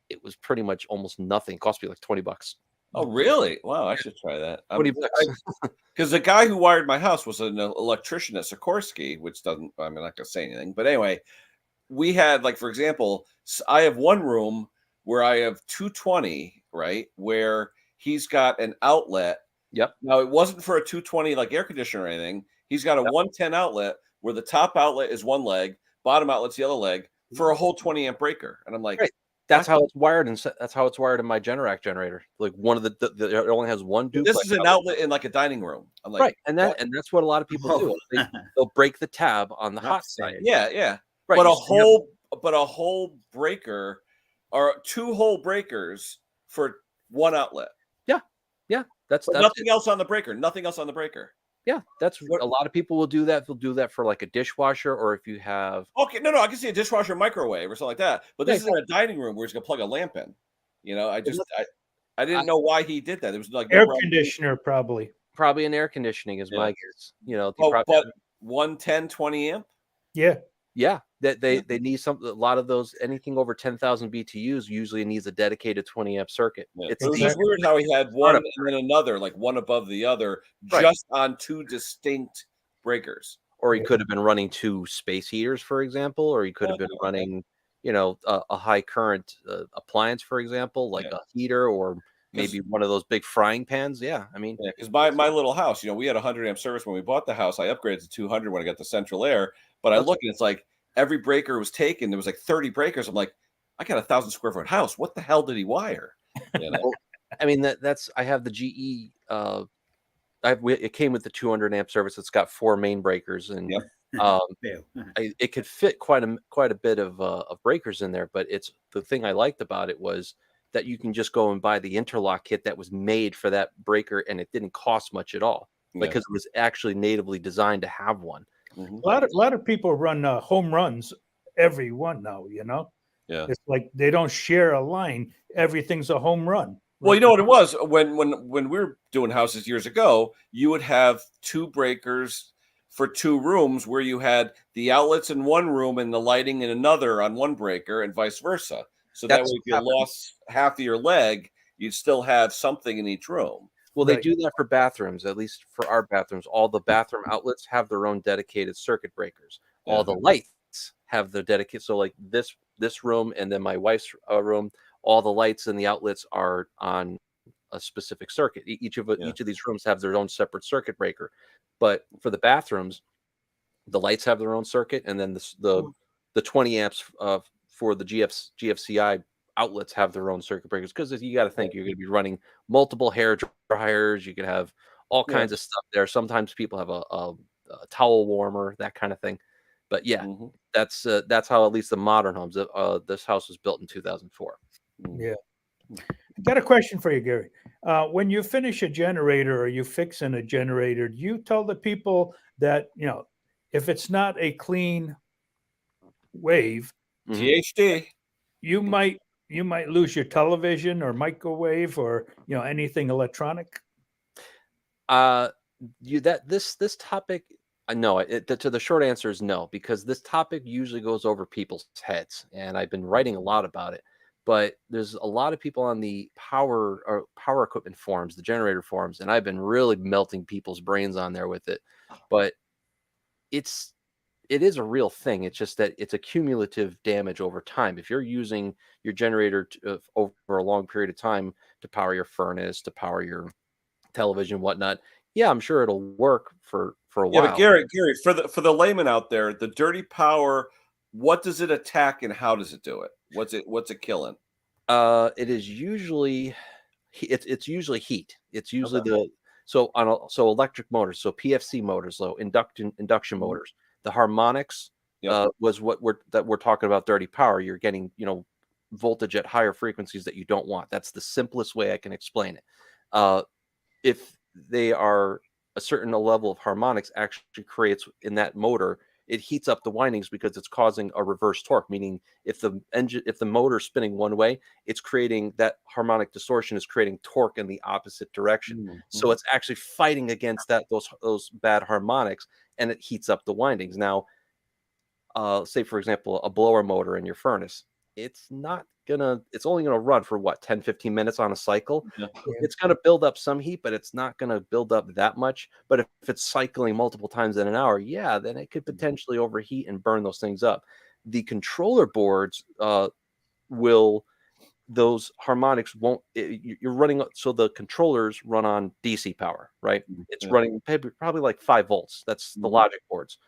it was pretty much almost nothing. It cost me like $20. Oh, really? Wow, I should try that. $20. Because the guy who wired my house was an electrician at Sikorsky, which doesn't, I'm not going to say anything. But anyway, we had, like, for example, I have one room where I have 220, right, where he's got an outlet. Yep. Now, it wasn't for a 220 like air conditioner or anything. He's got a 110 outlet where the top outlet is one leg, bottom outlet's the other leg for a whole 20 amp breaker. And I'm like, that's how it's wired, and that's how it's wired in my Generac generator. Like one of it only has one duplex. This is an outlet in like a dining room. I'm like, right, and that's what a lot of people do. They'll break the tab on the hot side. Yeah. Right. But a whole breaker, or two whole breakers for one outlet. Yeah. That's nothing else on the breaker. Nothing else on the breaker. Yeah, that's what a lot of people will do. They'll do that for like a dishwasher, or if you have. Okay, no, I can see a dishwasher, microwave, or something like that. But this is in a dining room where he's gonna plug a lamp in. I didn't know why he did that. It was like air conditioner, probably an air conditioning is my guess. But 110, 20 amp. Yeah, that they need something. A lot of those, anything over 10,000 BTUs usually needs a dedicated 20 amp circuit. It was just weird how he had one and then another, like one above the other, just on two distinct breakers. Or he could have been running two space heaters, for example, or he could have been running, a high current appliance, for example, like a heater, or maybe one of those big frying pans. Yeah, I mean, because my little house, we had 100 amp service when we bought the house. I upgraded to 200 when I got the central air. But I look and it's like every breaker was taken. There was like 30 breakers. I'm like, I got 1,000 square foot house. What the hell did he wire? Well, I mean, that's I have the GE. It came with the 200 amp service. It's got 4 main breakers, and it could fit quite a bit of breakers in there. But it's the thing I liked about it was that you can just go and buy the interlock kit that was made for that breaker, and it didn't cost much at all, because it was actually natively designed to have one. Mm-hmm. A lot of people run home runs every one now. Yeah, it's like they don't share a line. Everything's a home run. Well, you know what it was when we were doing houses years ago. You would have 2 breakers for 2 rooms, where you had the outlets in one room and the lighting in another on one breaker, and vice versa. So that way, if you lost half of your leg, you'd still have something in each room. Well, they do that for bathrooms, at least for our bathrooms. All the bathroom outlets have their own dedicated circuit breakers. All the lights have their dedicated. So like this room, and then my wife's room, all the lights and the outlets are on a specific circuit. Each of these rooms have their own separate circuit breaker. But for the bathrooms, The lights have their own circuit, and then the 20 amps for the GFCI outlets have their own circuit breakers, because you got to think you're going to be running multiple hair dryers. You could have all kinds of stuff there. Sometimes people have a towel warmer, that kind of thing. But yeah, that's how at least the modern homes. This house was built in 2004. Yeah. I got a question for you, Gary. When you finish a generator or you fix in a generator, do you tell the people that, if it's not a clean wave, THD, you might lose your television or microwave or anything electronic? This topic, no. To the short answer is no, because this topic usually goes over people's heads, and I've been writing a lot about it. But there's a lot of people on the power equipment forums, the generator forums, and I've been really melting people's brains on there with it. But it is a real thing. It's just that it's a cumulative damage over time. If you're using your generator over a long period of time to power your furnace, to power your television, whatnot, yeah, I'm sure it'll work for a while. Yeah, but Gary, for the layman out there, the dirty power, what does it attack and how does it do it? What's it killing? It is usually it's usually heat. It's usually so electric motors, so PFC motors, so induction motors. The harmonics was what we're talking about. Dirty power. You're getting voltage at higher frequencies that you don't want. That's the simplest way I can explain it. If they are a certain level of harmonics actually creates in that motor, it heats up the windings because it's causing a reverse torque, meaning if the motor is spinning one way, it's creating that harmonic distortion is creating torque in the opposite direction. So it's actually fighting against those bad harmonics, and it heats up the windings. Now, say for example, a blower motor in your furnace, it's only gonna run for 10-15 minutes on a cycle. It's gonna build up some heat, but it's not gonna build up that much. But if it's cycling multiple times in an hour, then it could potentially overheat and burn those things up. The controller boards those harmonics won't. You're running, so the controllers run on DC power, right? It's running probably like 5 volts. That's the logic boards.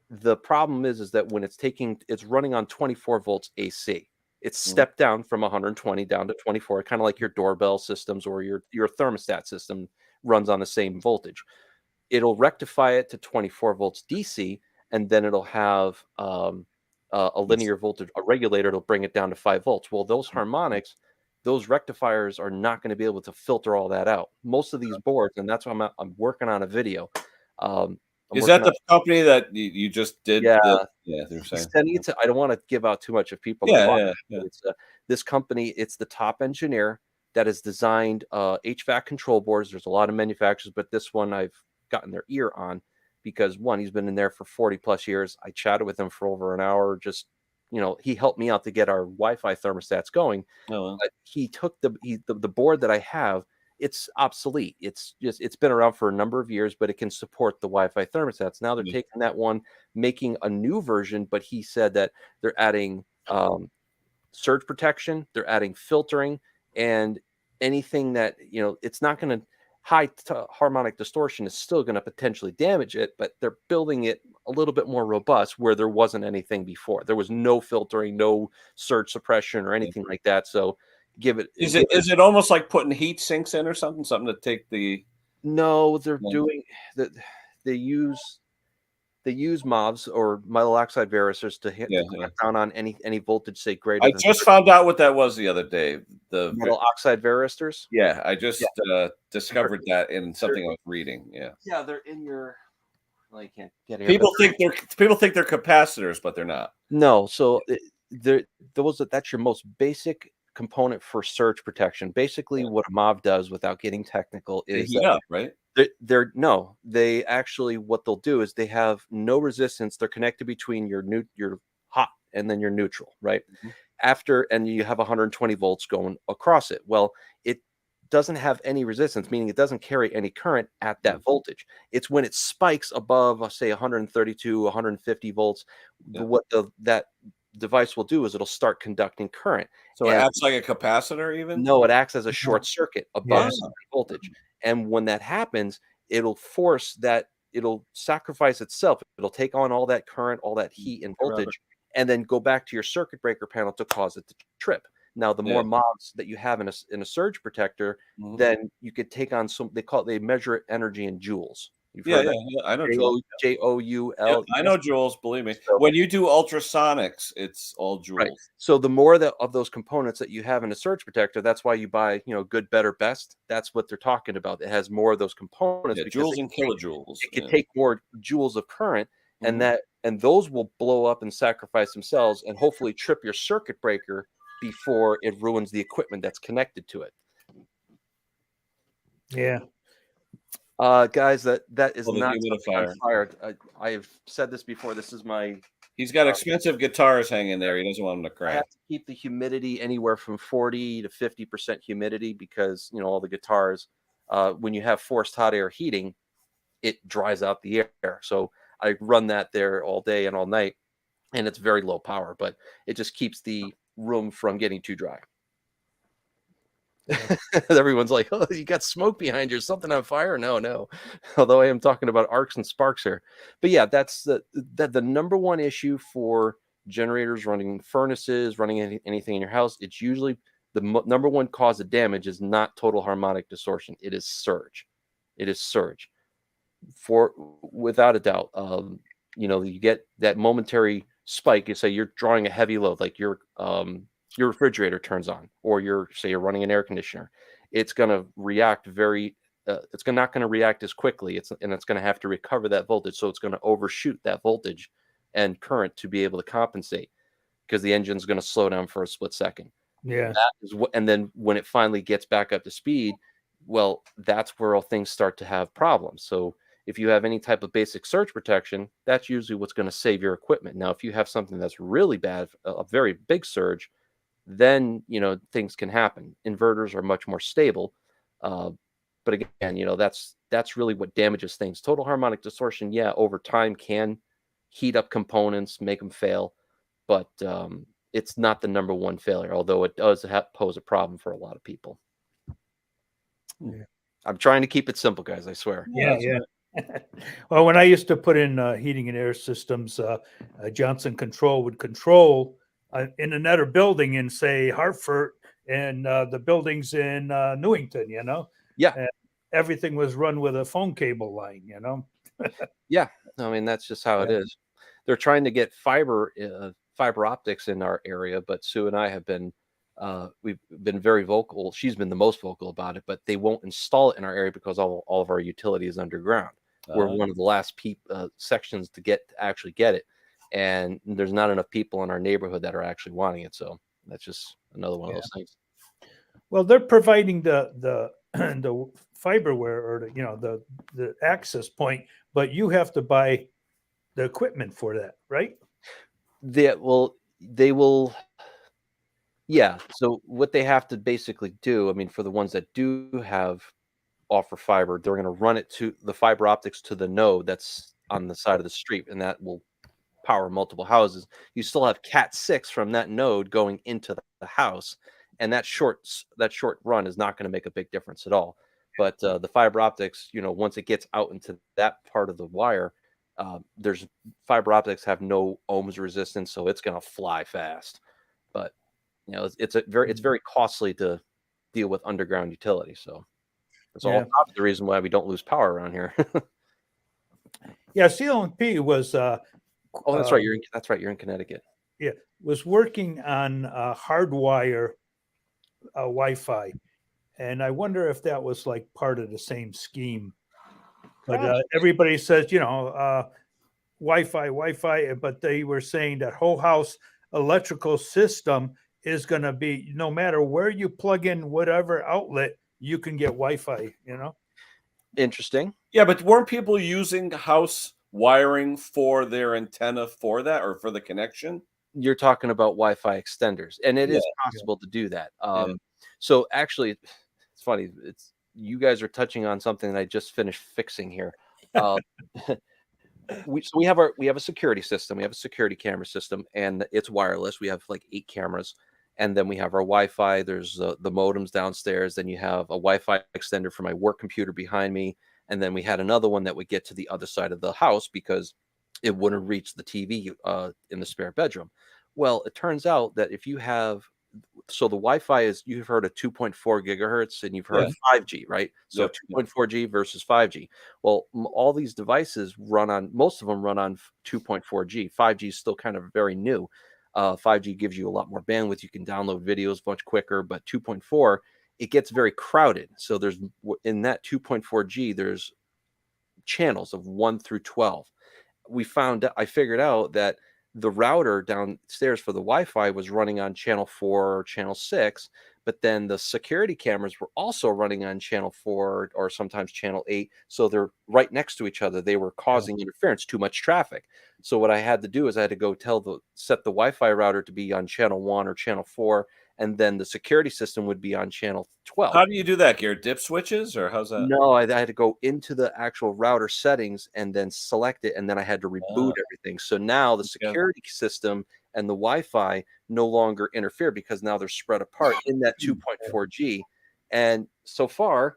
The problem is that when it's running on 24 volts AC. It's stepped down from 120 down to 24, kind of like your doorbell systems or your thermostat system runs on the same voltage. It'll rectify it to 24 volts DC, and then it'll have a linear voltage, a regulator to bring it down to 5 volts. Well, those harmonics, those rectifiers are not going to be able to filter all that out. Most of these boards, and that's why I'm working on a video. Is that the company that you just did? Yeah, they're saying. I don't want to give out too much of people. It's, this company, it's the top engineer that has designed HVAC control boards. There's a lot of manufacturers, but this one I've gotten their ear on because one, he's been in there for 40 plus years. I chatted with him for over an hour. Just he helped me out to get our Wi-Fi thermostats going. But he took the board that I have. It's obsolete. It's been around for a number of years, but it can support the Wi-Fi thermostats. Now they're taking that one, making a new version, but he said that they're adding surge protection, they're adding filtering, and anything that it's not going to harmonic distortion is still going to potentially damage it, but they're building it a little bit more robust where there wasn't anything before. There was no filtering, no surge suppression or anything like that. So is it almost like putting heat sinks in or something to take the doing that. They use MOVs or metal oxide varistors to hit down on any voltage, say greater. I just found out what that was the other day. The metal oxide varistors. Yeah, I just discovered that in something I was reading. Yeah, they're in your. Well, you can't get here. People think they're capacitors, but they're not. No, so that's your most basic component for surge protection. Basically, what a MOV does, without getting technical, is right. They actually, what they'll do is they have no resistance. They're connected between your hot and then your neutral, right? And you have 120 volts going across it. Well, it doesn't have any resistance, meaning it doesn't carry any current at that voltage. It's when it spikes above, say, 132, 150 volts, what that device will do is it'll start conducting current. So it acts like a capacitor even? No, it acts as a short circuit above voltage. And when that happens, it'll force that it'll sacrifice itself. It'll take on all that current, all that heat and voltage, and then go back to your circuit breaker panel to cause it to trip. Now, the more mods that you have in a surge protector, then you could take on some. They measure energy in joules. Yeah, I know joules. Joule. I know joules. Believe me, when you do ultrasonics, it's all joules. Right. So the more of those components that you have in a surge protector, that's why you buy, good, better, best. That's what they're talking about. It has more of those components. Yeah, joules and kilojoules. It can take more joules of current, and those will blow up and sacrifice themselves, and hopefully trip your circuit breaker before it ruins the equipment that's connected to it. Yeah. Guys, that is not humidifier. Fired. I've said this before. This is my. He's got expensive guitars hanging there. He doesn't want them to crack. I have to keep the humidity anywhere from 40 to 50% humidity because all the guitars. When you have forced hot air heating, it dries out the air. So I run that there all day and all night, and it's very low power, but it just keeps the room from getting too dry. Everyone's like, "Oh, you got smoke behind you, something on fire?" No. Although I am talking about arcs and sparks here, but yeah, that's the number one issue for generators running furnaces, running anything in your house. It's usually the number one cause of damage is not total harmonic distortion. It is surge. Without a doubt. You get that momentary spike. You say you're drawing a heavy load, like your refrigerator turns on, or you're running an air conditioner. It's going to react it's not going to react as quickly. It's going to have to recover that voltage. So it's going to overshoot that voltage and current to be able to compensate because the engine's going to slow down for a split second. Yeah. And then when it finally gets back up to speed, well, that's where all things start to have problems. So if you have any type of basic surge protection, that's usually what's going to save your equipment. Now, if you have something that's really bad, a very big surge, then things can happen. Inverters are much more stable, but again, that's really what damages things. Total harmonic distortion, over time can heat up components, make them fail, but it's not the number one failure. Although it does pose a problem for a lot of people. Yeah. I'm trying to keep it simple, guys. I swear. Yeah. Well, when I used to put in heating and air systems, Johnson Control would control in another building in, say, Hartford, and the buildings in Newington, Yeah. And everything was run with a phone cable line, Yeah. I mean, that's just how it is. They're trying to get fiber optics in our area, but Sue and I have been, we've been very vocal. She's been the most vocal about it, but they won't install it in our area because all of our utility is underground. We're one of the last sections to actually get it. And there's not enough people in our neighborhood that are actually wanting it. So that's just another one of those things. Well, they're providing the fiber wire, or the access point, but you have to buy the equipment for that, right? They will. Yeah. So what they have to basically do, I mean, for the ones that do offer fiber, they're going to run it to the fiber optics to the node that's on the side of the street, and that will power multiple houses. You still have Cat 6 from that node going into the house, and that short run is not going to make a big difference at all. But the fiber optics, once it gets out into that part of the wire, there's fiber optics have no ohms resistance, so it's going to fly fast. But it's very costly to deal with underground utility. So that's all the reason why we don't lose power around here. Yeah, CLMP was. Oh, that's right. You're in Connecticut. Yeah, was working on hardwire Wi-Fi, and I wonder if that was like part of the same scheme. But everybody says, Wi-Fi, but they were saying that whole house electrical system is going to be, no matter where you plug in whatever outlet, you can get Wi-Fi. Interesting. Yeah, but weren't people using house wiring for their antenna for that, or for the connection? You're talking about Wi-Fi extenders, and it is possible to do that. So actually, it's funny. You guys are touching on something that I just finished fixing here. We have a security system. We have a security camera system, and it's wireless. We have like 8 cameras, and then we have our Wi-Fi. There's the modems downstairs. Then you have a Wi-Fi extender for my work computer behind me. And then we had another one that would get to the other side of the house because it wouldn't reach the TV in the spare bedroom. Well, it turns out that if you have, so the Wi-Fi is, you've heard of 2.4 gigahertz and you've heard of 5G, right? So Yep. 2.4G versus 5G. Well, all these devices most of them run on 2.4G. 5G is still kind of very new. 5G gives you a lot more bandwidth. You can download videos much quicker, but 2.4, it gets very crowded. So there's, in that 2.4G, there's channels of 1 through 12. I figured out that the router downstairs for the Wi-Fi was running on channel 4 or channel 6, but then the security cameras were also running on channel 4 or sometimes channel 8. So they're right next to each other. They were causing interference, too much traffic. So what I had to do is I had to go set the Wi-Fi router to be on channel 1 or channel 4, and then the security system would be on channel 12. How do you do that, Garrett? Dip switches, or how's that? No, I had to go into the actual router settings and then select it, and then I had to reboot everything. So now the security system and the Wi-Fi no longer interfere because now they're spread apart in that 2.4G. And so far,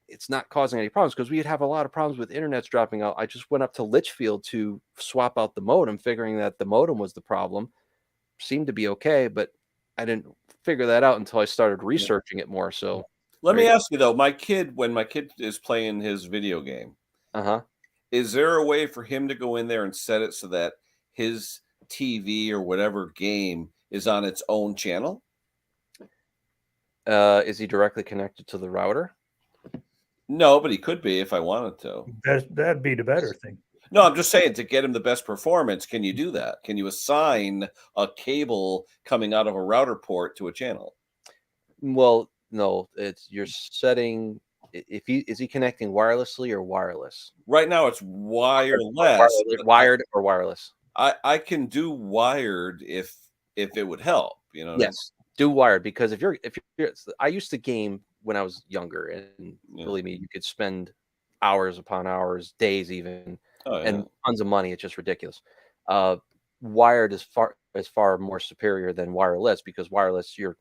it's not causing any problems because we'd have a lot of problems with internets dropping out. I just went up to Litchfield to swap out the modem, figuring that the modem was the problem. Seemed to be okay, but I didn't figure that out until I started researching it more. So let me ask you though, when my kid is playing his video game, is there a way for him to go in there and set it so that his TV or whatever game is on its own channel? Is he directly connected to the router? No, but he could be if I wanted to. That'd be the better thing. No, I'm just saying, to get him the best performance, can you do that? Can you assign a cable coming out of a router port to a channel? Well, no, you're setting, is he connecting wirelessly or wireless? Right now it's wireless. Wired or wireless? I can do wired if it would help, you know. Yes, do wired, because if you're I used to game when I was younger, and believe me, you could spend hours upon hours, days even. And tons of money. It's just ridiculous. Wired is far more superior than wireless, because wireless you're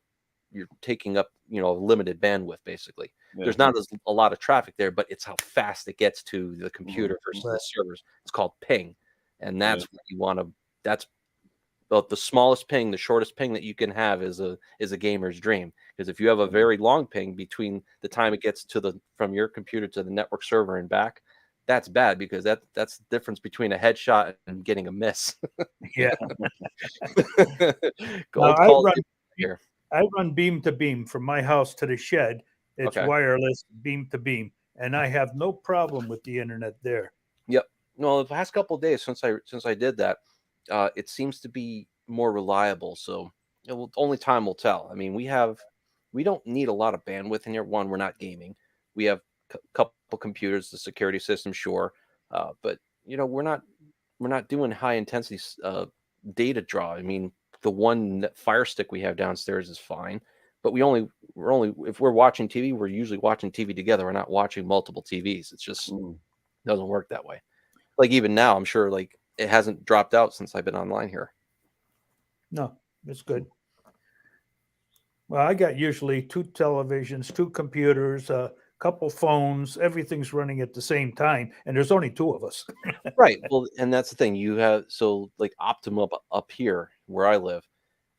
taking up limited bandwidth basically. There's not a lot of traffic there, but it's how fast it gets to the computer versus the servers. It's called ping, and that's what you want to. That's about the smallest ping, the shortest ping that you can have is a gamer's dream. Because if you have a very long ping between the time it gets from your computer to the network server and back, that's bad, because that's the difference between a headshot and getting a miss. Yeah. I run beam to beam from my house to the shed. It's wireless beam to beam, and I have no problem with the internet there. Yep. No, the past couple of days since I did that, it seems to be more reliable. So only time will tell. I mean, we don't need a lot of bandwidth in here. One, we're not gaming. We have couple computers, the security system, sure, but we're not doing high intensity data draw. I mean, the one Fire Stick we have downstairs is fine, but we're only if we're watching TV, we're usually watching TV together. We're not watching multiple TVs. It's just doesn't work that way. Like even now, I'm sure it hasn't dropped out since I've been online here. No, it's good. Well, I got usually 2 televisions, 2 computers, couple phones, everything's running at the same time, and there's only 2 of us. Right. Well, and that's the thing. You have like Optimum up here where I live.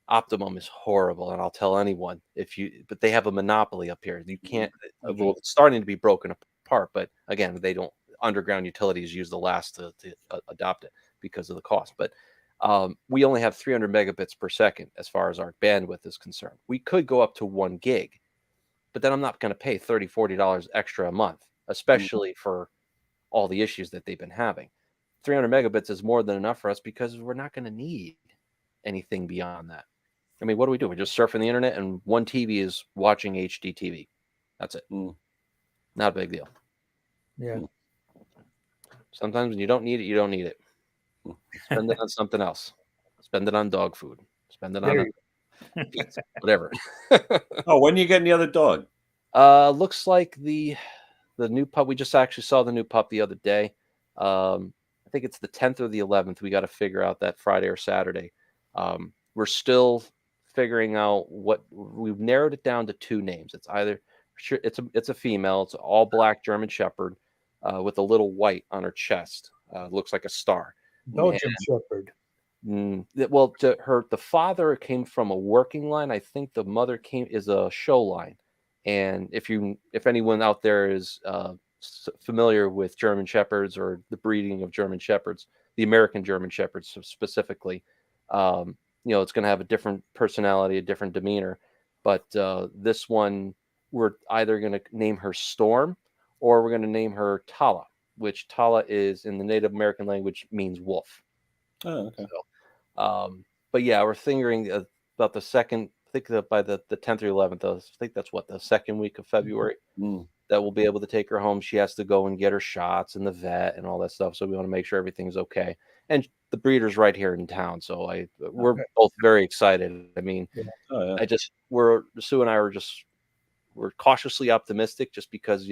Optimum is horrible, and I'll tell anyone but they have a monopoly up here. You can't. Well, it's starting to be broken apart, but again, they don't. Underground utilities use the last to adopt it because of the cost. But we only have 300 megabits per second as far as our bandwidth is concerned. We could go up to 1 gig. But then I'm not going to pay $30, $40 extra a month, especially for all the issues that they've been having. 300 megabits is more than enough for us because we're not going to need anything beyond that. I mean, what do? We're just surfing the internet, and one TV is watching HD TV. That's it. Not a big deal. Yeah. Sometimes when you don't need it, you don't need it. Spend it on something else. Spend it on dog food. Spend it on pizza, whatever. Oh, when are you getting the other dog? Looks like the new pup. We just actually saw the new pup the other day. I think it's the 10th or the 11th. We got to figure out that Friday or Saturday. We're still figuring out we've narrowed it down to 2 names. It's either it's a female. It's all black German Shepherd with a little white on her chest. Looks like a star. Belgian Shepherd. Well, the father came from a working line. I think the mother is a show line. And if anyone out there is familiar with German Shepherds or the breeding of German Shepherds, the American German Shepherds specifically, it's going to have a different personality, a different demeanor. But this one, we're either going to name her Storm or we're going to name her Tala, which Tala is in the Native American language means wolf. Oh, okay. So, but yeah, we're thinking about the second. I think that by the 10th or 11th, I think that's the second week of February that we'll be able to take her home. She has to go and get her shots in the vet and all that stuff. So we want to make sure everything's okay. And the breeder's right here in town, so we're both very excited. I mean, Sue and I we're cautiously optimistic just because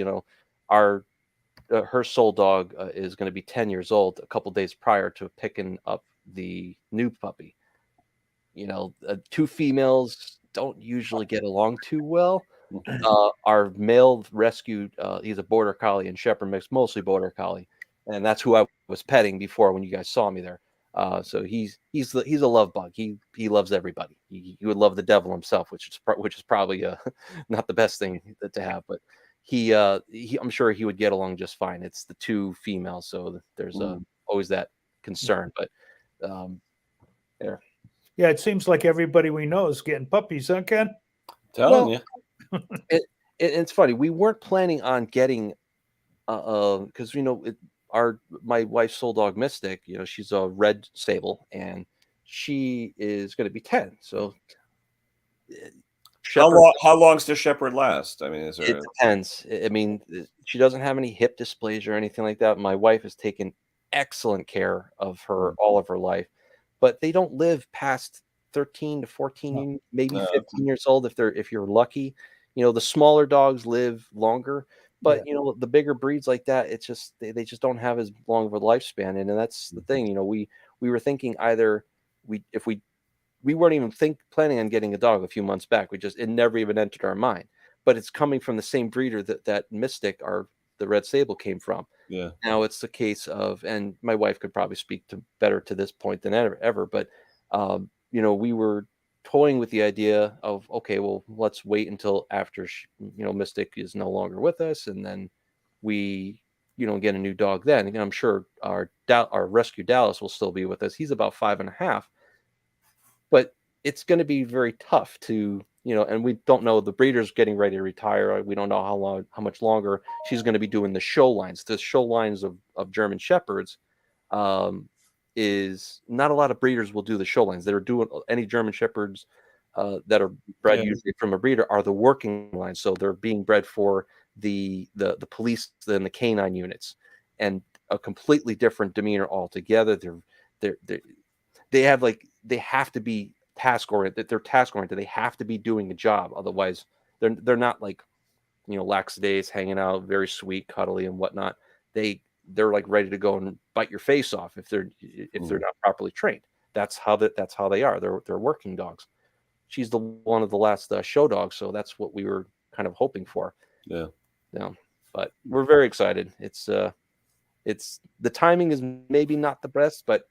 her soul dog is going to be 10 years old a couple days prior to picking up the new puppy. Two females don't usually get along too well. Our male rescued, he's a border collie and shepherd mix, mostly border collie, and that's who I was petting before when you guys saw me there. So he's a love bug. He loves everybody. He would love the devil himself, which is probably not the best thing to have, but he I'm sure he would get along just fine. It's the two females, so there's always that concern, but there. Yeah, it seems like everybody we know is getting puppies, huh, Ken? Telling you. It's funny. We weren't planning on getting, because my wife's soul dog Mystic. She's a red sable, and she is going to be 10. So, how long's the shepherd last? I mean, it depends. I mean, she doesn't have any hip dysplasia or anything like that. My wife has taken excellent care of her all of her life. But they don't live past 13 to 14, maybe 15 years old if you're lucky. The smaller dogs live longer, but the bigger breeds like that, it's just they just don't have as long of a lifespan. And that's the thing. We were thinking either we weren't even planning on getting a dog a few months back. It never even entered our mind. But it's coming from the same breeder that Mystic, the red sable, came from. Yeah. Now it's the case of, and my wife could probably speak better to this point than ever, but we were toying with the idea of, okay, well, let's wait until after Mystic is no longer with us, and then we get a new dog then. And I'm sure our rescue Dallas will still be with us. He's about 5.5, but it's going to be very tough to and we don't know, the breeder's getting ready to retire. We don't know how much longer she's going to be doing the show lines. The show lines of German Shepherds is not a lot of breeders will do the show lines. They're doing any German Shepherds that are bred usually from a breeder are the working lines. So they're being bred for the police and the canine units, and a completely different demeanor altogether. They have to be task oriented. They're task oriented. They have to be doing a job. Otherwise, they're not like, laxadays hanging out, very sweet, cuddly, and whatnot. They're like ready to go and bite your face off if they're not properly trained. That's how they are. They're working dogs. She's one of the last show dogs, so that's what we were kind of hoping for. Yeah. But we're very excited. It's the timing is maybe not the best, but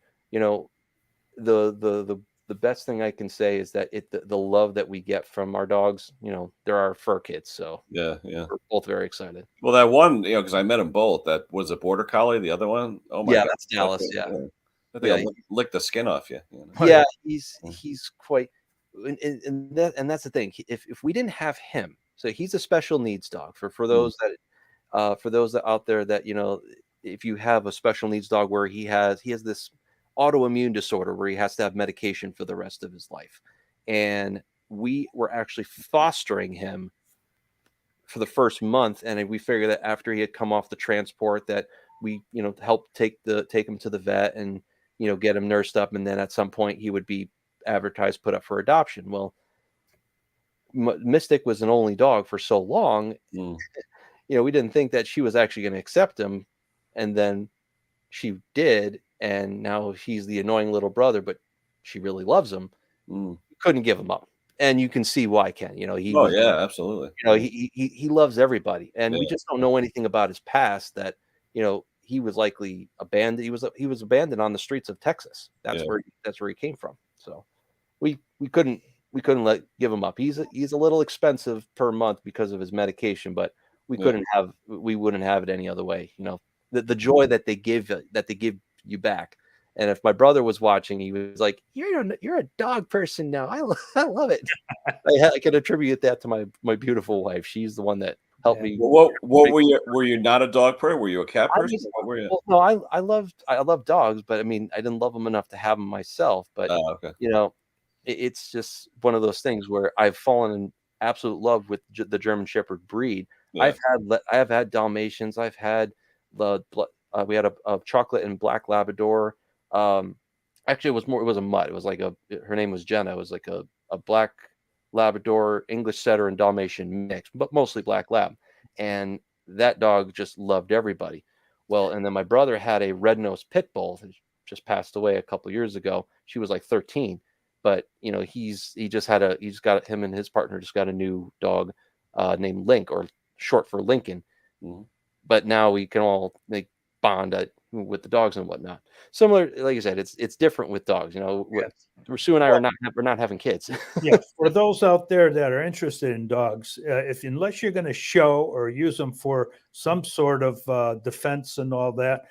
the best thing I can say is that the love that we get from our dogs, they're our fur kids. So yeah, we're both very excited. Well, that one, because I met them both. That was a border collie. The other one, oh my God, that's Dallas. I think I'll lick the skin off you. Yeah, he's quite, and that's the thing. If we didn't have him, so he's a special needs dog for those that out there that if you have a special needs dog where he has this autoimmune disorder where he has to have medication for the rest of his life, and we were actually fostering him for the first month, and we figured that after he had come off the transport that we help take him to the vet and get him nursed up, and then at some point he would be advertised, put up for adoption. Well, Mystic was an only dog for so long, we didn't think that she was actually going to accept him, and then she did. And now he's the annoying little brother, but she really loves him. Couldn't give him up. and you can see why, Ken. You know, he Oh was, yeah, absolutely. you know, he loves everybody, and we Yeah. just don't know anything about his past. That, you know, he was likely abandoned. He was abandoned on the streets of Texas. That's Yeah. where he came from. So we couldn't give him up. He's a little expensive per month because of his medication, but we wouldn't have it any other way. You know, the joy that they give you back. And if my brother was watching, he was like, "You're a dog person now. I love it." I can attribute that to my beautiful wife. She's the one that helped me. Well, what were you not a dog person? Were you a cat person? What were you? Well, no, I love dogs, but I mean, I didn't love them enough to have them myself. But Oh, okay. you know, it's just one of those things where I've fallen in absolute love with the German Shepherd breed. Yeah. I have had Dalmatians. I've had we had a chocolate and black Labrador. Actually, it was a mutt. It was like her name was Jenna. It was like a black Labrador, English Setter, and Dalmatian mix, but mostly black lab. And that dog just loved everybody. Well, and then my brother had a red-nosed pit bull that just passed away a couple years ago. She was like 13, but you know, him and his partner just got a new dog named Link, or short for Lincoln. Mm-hmm. But now we can all bond with the dogs and whatnot. Similar, like I said, it's different with dogs. You know, Sue and I we're not having kids. Yeah, for those out there that are interested in dogs, unless you're going to show or use them for some sort of defense and all that,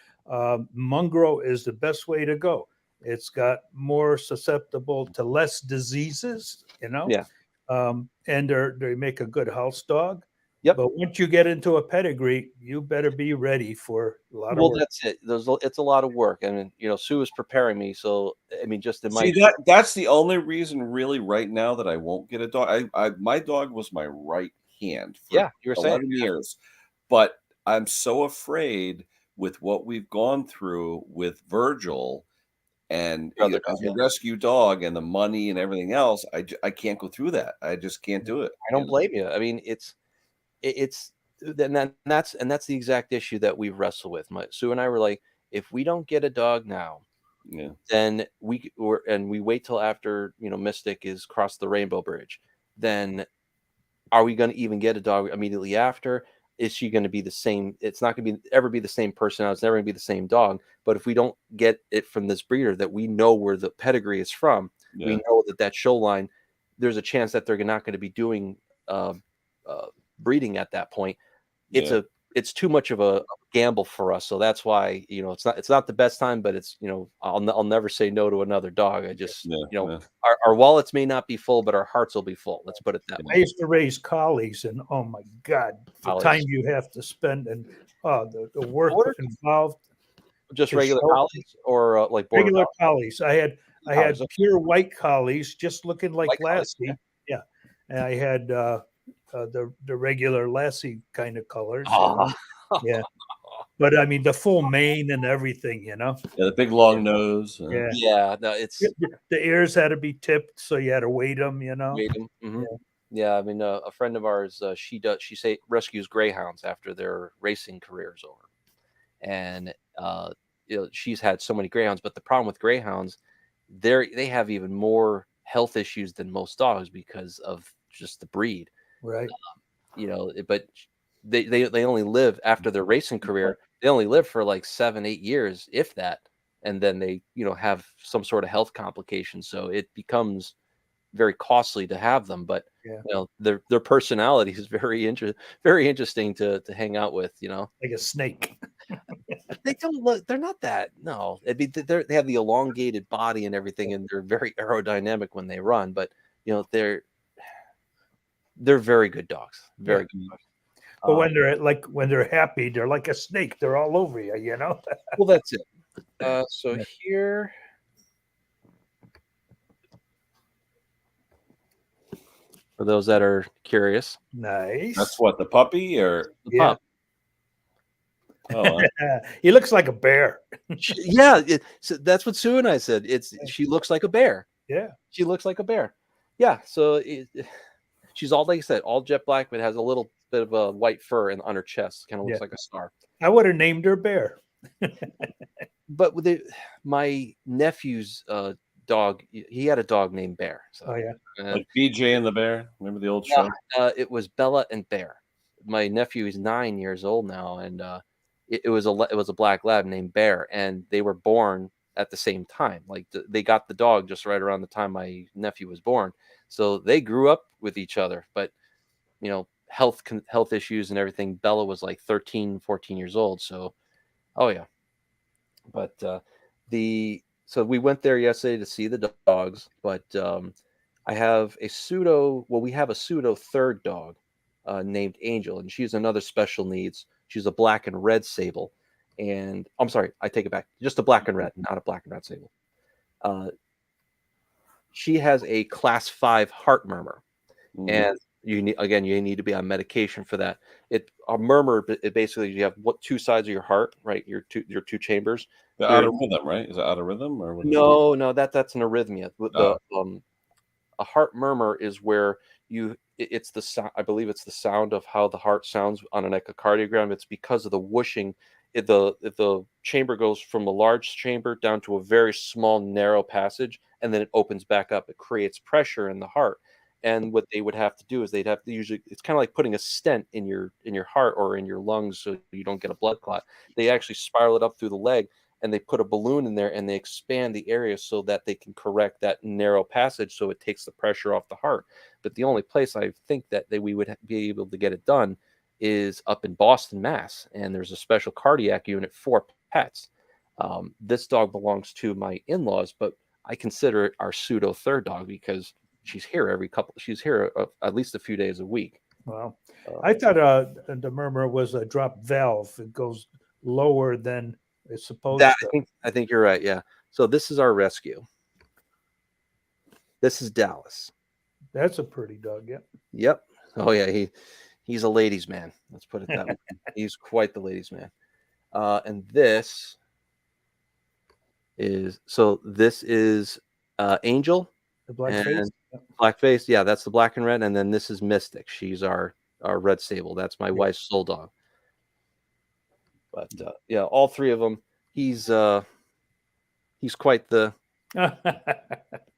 mongrel is the best way to go. It's got more susceptible to less diseases, you know. Yeah. And they make a good house dog. Yep. But once you get into a pedigree, you better be ready for a lot of work. That's it. It's a lot of work, and you know, Sue is preparing me. So I mean, just in my that's the only reason, really, right now that I won't get a dog. My dog was my right hand for you were 11 saying years, but I'm so afraid with what we've gone through with Virgil and as a rescue dog and the money and everything else. I can't go through that. I just can't do it. I don't blame you. I mean, it's that's the exact issue that we wrestle with. Sue and I were like, if we don't get a dog now, then we wait till after, you know, Mystic is crossed the Rainbow Bridge, then are we going to even get a dog immediately after? Is she going to be the same? It's not going to ever be the same person. It's never going to be the same dog. But if we don't get it from this breeder that we know where the pedigree is from, we know that show line, there's a chance that they're not going to be doing breeding at that point. It's too much of a gamble for us. So that's why, you know, it's not the best time, but it's, you know, I'll never say no to another dog. I just, our wallets may not be full, but our hearts will be full. Let's put it that way. I used to raise collies, and oh my God, the time you have to spend and the work involved. Just regular collies or like regular collies. I had pure white collies, just looking like Lassie. Yeah. And I had the regular Lassie kind of colors. Yeah. But I mean, the full mane and everything, you know. Yeah, the big long nose. No, it's the ears had to be tipped, so you had to weight them, you know. Mm-hmm. Yeah, I mean, a friend of ours, she rescues greyhounds after their racing career's over, and you know, she's had so many greyhounds. But the problem with greyhounds, they have even more health issues than most dogs because of just the breed. Right. You know, but they only live after their racing career. They only live for like 7-8 years, if that, and then they, you know, have some sort of health complication. So it becomes very costly to have them. But you know, their personality is very interesting to hang out with. You know, like a snake. They don't look. They're not that. No, they have the elongated body and everything, and they're very aerodynamic when they run. But you know, they're very good dogs. Very good dogs. But when they're happy, they're like a snake. They're all over you, you know. Well, that's it. So here, for those that are curious, nice. That's what, the puppy or the pup. Oh, he looks like a bear. So that's what Sue and I said. She looks like a bear. Yeah, she looks like a bear. Yeah, so she's all, like I said, all jet black, but has a little bit of a white fur on her chest. Kind of looks like a star. I would have named her Bear. But with my nephew's dog. He had a dog named Bear. So, Oh yeah. Like BJ and the Bear. Remember the old yeah, show? it was Bella and Bear. My nephew is 9 years old now, and it was a black lab named Bear, and they were born at the same time. Like they got the dog just right around the time my nephew was born, so they grew up with each other. But you know, health issues and everything. Bella was like 13, 14 years old. So, oh yeah. But so we went there yesterday to see the dogs. But I have we have a pseudo third dog named Angel, and she's another special needs. She's a black and red sable. And I'm sorry, I take it back. Just a black and red, not a black and red sable. She has a class 5 heart murmur. And you need to be on medication for that. A murmur, it basically you have two sides of your heart, right? Your two chambers. They're out of rhythm, right? Is it out of rhythm or what? No, that's an arrhythmia. A heart murmur is where it's the sound. I believe it's the sound of how the heart sounds on an echocardiogram. It's because of the whooshing. If the chamber goes from a large chamber down to a very small narrow passage, and then it opens back up, it creates pressure in the heart. And what they would have to do is they'd have to it's kind of like putting a stent in your heart or in your lungs so you don't get a blood clot. They actually spiral it up through the leg, and they put a balloon in there and they expand the area so that they can correct that narrow passage so it takes the pressure off the heart. But the only place I think that we would be able to get it done is up in Boston, Mass. And there's a special cardiac unit for pets. This dog belongs to my in-laws, but I consider it our pseudo third dog because she's here she's here at least a few days a week. Wow. I thought the murmur was a drop valve. It goes lower than it's supposed to. I think you're right. Yeah. So this is our rescue. This is Dallas. That's a pretty dog. Yeah. Yep. Oh yeah. He's a ladies' man. Let's put it that way. He's quite the ladies' man. And this is Angel. The black face. Black face. Yeah, that's the black and red. And then this is Mystic. She's our red sable. That's my wife's soul dog. But yeah, all three of them. He's quite the.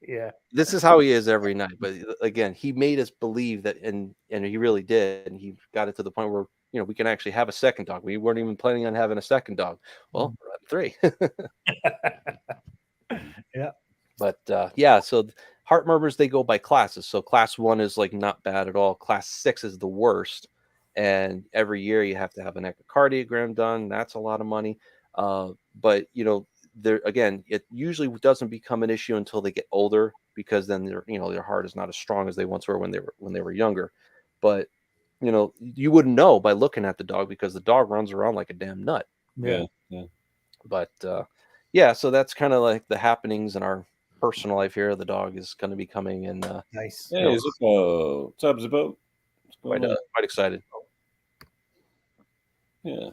Yeah. This is how he is every night. But again, he made us believe that, and he really did. And he got it to the point where we can actually have a second dog. We weren't even planning on having a second dog. Well, we're at 3. Yeah. But yeah, so heart murmurs, they go by classes. So class 1 is like not bad at all. Class 6 is the worst. And every year you have to have an echocardiogram done. That's a lot of money. But there again, it usually doesn't become an issue until they get older, because then their heart is not as strong as they once were when they were younger. But you wouldn't know by looking at the dog because the dog runs around like a damn nut. Yeah. But yeah, so that's kind of like the happenings in our personal life here. The dog is going to be coming, and Nice. Hey, Zippo. What's up, Zippo? quite excited. Yeah.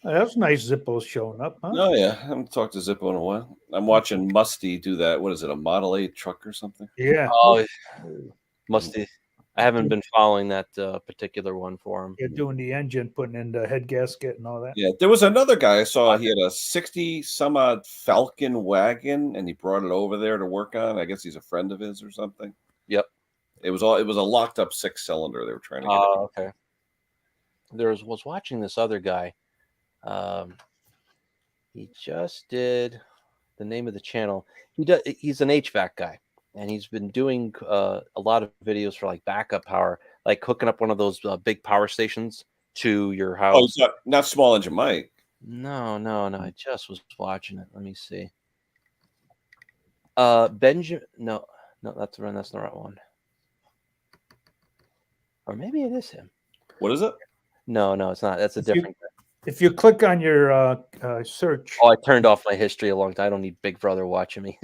That's nice. Zippo's showing up, huh? Oh yeah, I haven't talked to Zippo in a while. I'm watching Musty do that. What is it, a Model A truck or something? Yeah. Oh, Musty. I haven't been following that particular one for him. You're doing the engine, putting in the head gasket and all that. Yeah, there was another guy I saw. He had a 60-some-odd Falcon wagon, and he brought it over there to work on. I guess he's a friend of his or something. Yep. It was a locked up 6-cylinder they were trying to get. Okay. Was watching this other guy. He just did the name of the channel. He's an HVAC guy, and he's been doing a lot of videos for like backup power, like hooking up one of those big power stations to your house. Oh, it's not small engine Mike. No. I just was watching it. Let me see. Benjamin. No, that's the right one. Or maybe it is him. What is it? No, it's not. That's a different guy. If you click on your search. Oh, I turned off my history a long time. I don't need Big Brother watching me.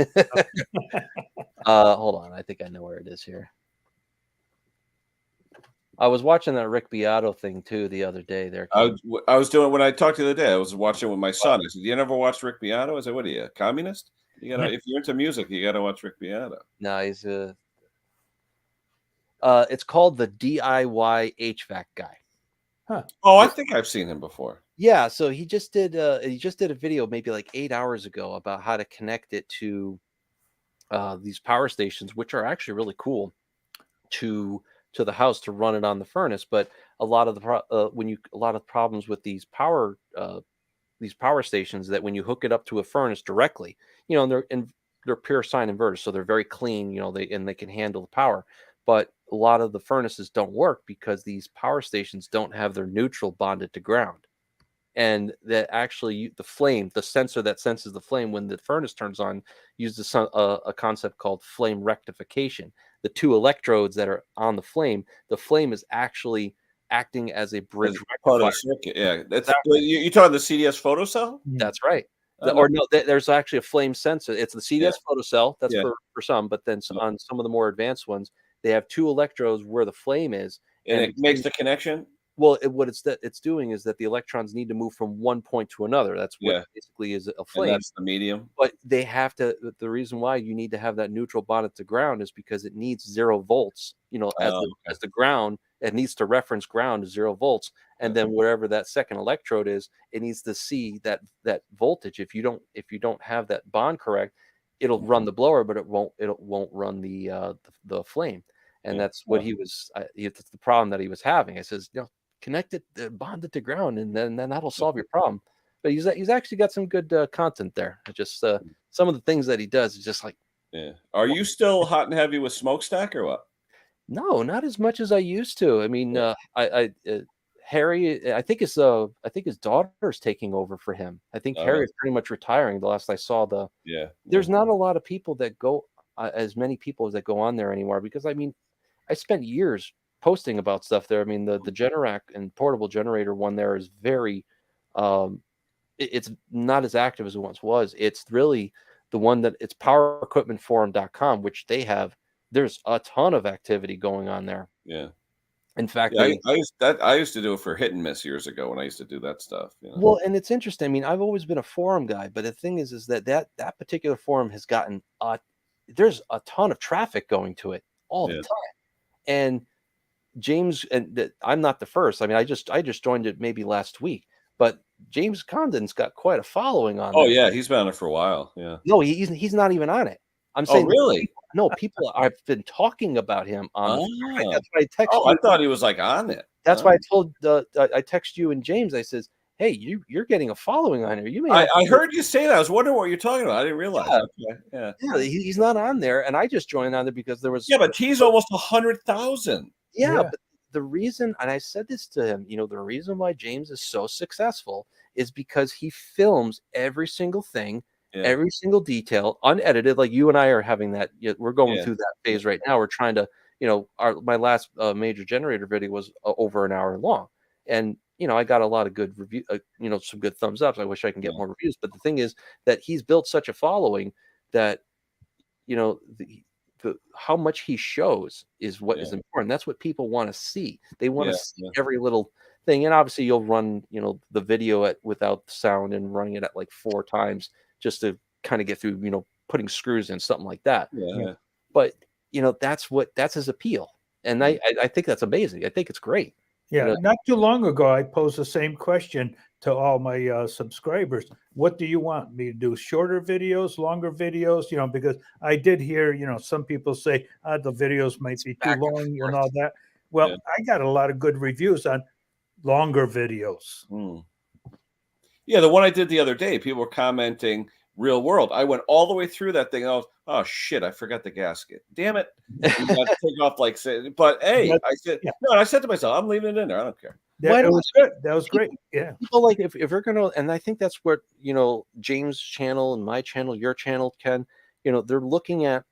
Hold on. I think I know where it is here. I was watching that Rick Beato thing too the other day. There, I was doing when I talked the other day. I was watching with my son. I said, "You never watch Rick Beato?" I said, "What are you, a communist? You gotta, if you're into music, you gotta watch Rick Beato." No, he's it's called the DIY HVAC guy. Huh. Oh, I think I've seen him before. Yeah, so he just did a video maybe like 8 hours ago about how to connect it to these power stations, which are actually really cool to the house to run it on the furnace. But a lot of the a lot of problems with these power stations that when you hook it up to a furnace directly, they're pure sine inverters, so they're very clean, they can handle the power. But a lot of the furnaces don't work because these power stations don't have their neutral bonded to ground. And that actually the sensor that senses the flame when the furnace turns on uses a concept called flame rectification. The two electrodes that are on the flame is actually acting as a bridge As part of rectifier. the circuit. Yeah, that's you talking the CDS photocell? That's right. Oh, Or no, there's actually a flame sensor. It's the CDS photocell. That's Yeah. for some, but then on some of the more advanced ones, they have two electrodes where the flame is, and it makes the connection. well, what it's doing is that the electrons need to move from one point to another. That's what Yeah. basically is a And flame. that's the medium. But they have to. The reason why you need to have that neutral bonded to ground is because it needs 0 volts. As the ground, it needs to reference ground to 0 volts, and then whatever that second electrode is, it needs to see that voltage. If you don't have that bond correct, it'll run the blower, but it won't run the flame. And Yeah. that's what that's the problem that he was having. I says, connect it, bond it to ground, and then that'll solve your problem. But he's actually got some good content there. Just some of the things that he does is just like, Yeah. Are you still hot and heavy with smokestack or what? no, not as much as I used to. I mean, Harry, I think his daughter's taking over for him. I think Harry is pretty much retiring. The last I saw, there's not a lot of people that go, as many people that go on there anymore, because I mean, I spent years posting about stuff there. I mean, the Generac and portable generator one there is very, it's not as active as it once was. It's really the one that it's powerequipmentforum.com, which there's a ton of activity going on there. Yeah. In fact, I used to do it for hit and miss years ago when I used to do that stuff. Well, and it's interesting. I mean, I've always been a forum guy, but the thing is that particular forum has gotten there's a ton of traffic going to it all the time. And James, and I'm not the first. I mean, I just joined it maybe last week, but James Condon's got quite a following on. Oh there. yeah, he's been on it for a while. Yeah. No, he's not even on it. I'm saying, really? People have been talking about him on. That's why I text. I thought he was like on it. That's why I told I text you and James. I says, hey, you're getting a following on here. You may. I heard you say that. I was wondering what you're talking about. I didn't realize. Yeah, he's not on there, and I just joined on there because there was. Yeah, but he's almost 100,000. Yeah, but the reason, and I said this to him, the reason why James is so successful is because he films every single thing, every single detail, unedited. Like you and I are having that. We're going through that phase right now. We're trying to, my last major generator video was over an hour long, and I got a lot of good review, some good thumbs ups. I wish I can get more reviews, but the thing is that he's built such a following that, how much he shows is what is important. That's what people want to see. They want to see every little thing. And obviously you'll run, the video without sound and running it at like 4 times just to kind of get through, putting screws in, something like that. Yeah. But, that's his appeal. And I think that's amazing. I think it's great. Yeah. Not too long ago, I posed the same question to all my subscribers. What do you want me to do? Shorter videos, longer videos? Because I did hear, some people say the videos might be too long and all that. Well, I got a lot of good reviews on longer videos. Yeah, the one I did the other day, people were commenting real world. I went all the way through that thing. I was, oh shit, I forgot the gasket. Damn it. You got to take off but hey, I said, no, and I said to myself, I'm leaving it in there. I don't care. That was good. That was great. Yeah. People like if we're gonna, and I think that's what James' channel and my channel, your channel, Ken, they're looking at.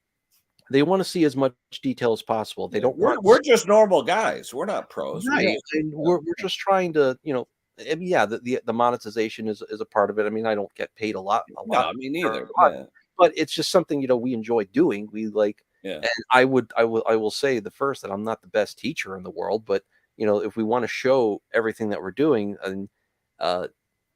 They want to see as much detail as possible. They don't. We're just normal guys. We're not pros. Right. And we're just trying to, the monetization is a part of it. I mean, I don't get paid a lot. No, me neither. But it's just something we enjoy doing. We like. Yeah. And I will say the first that I'm not the best teacher in the world, but if we want to show everything that we're doing, and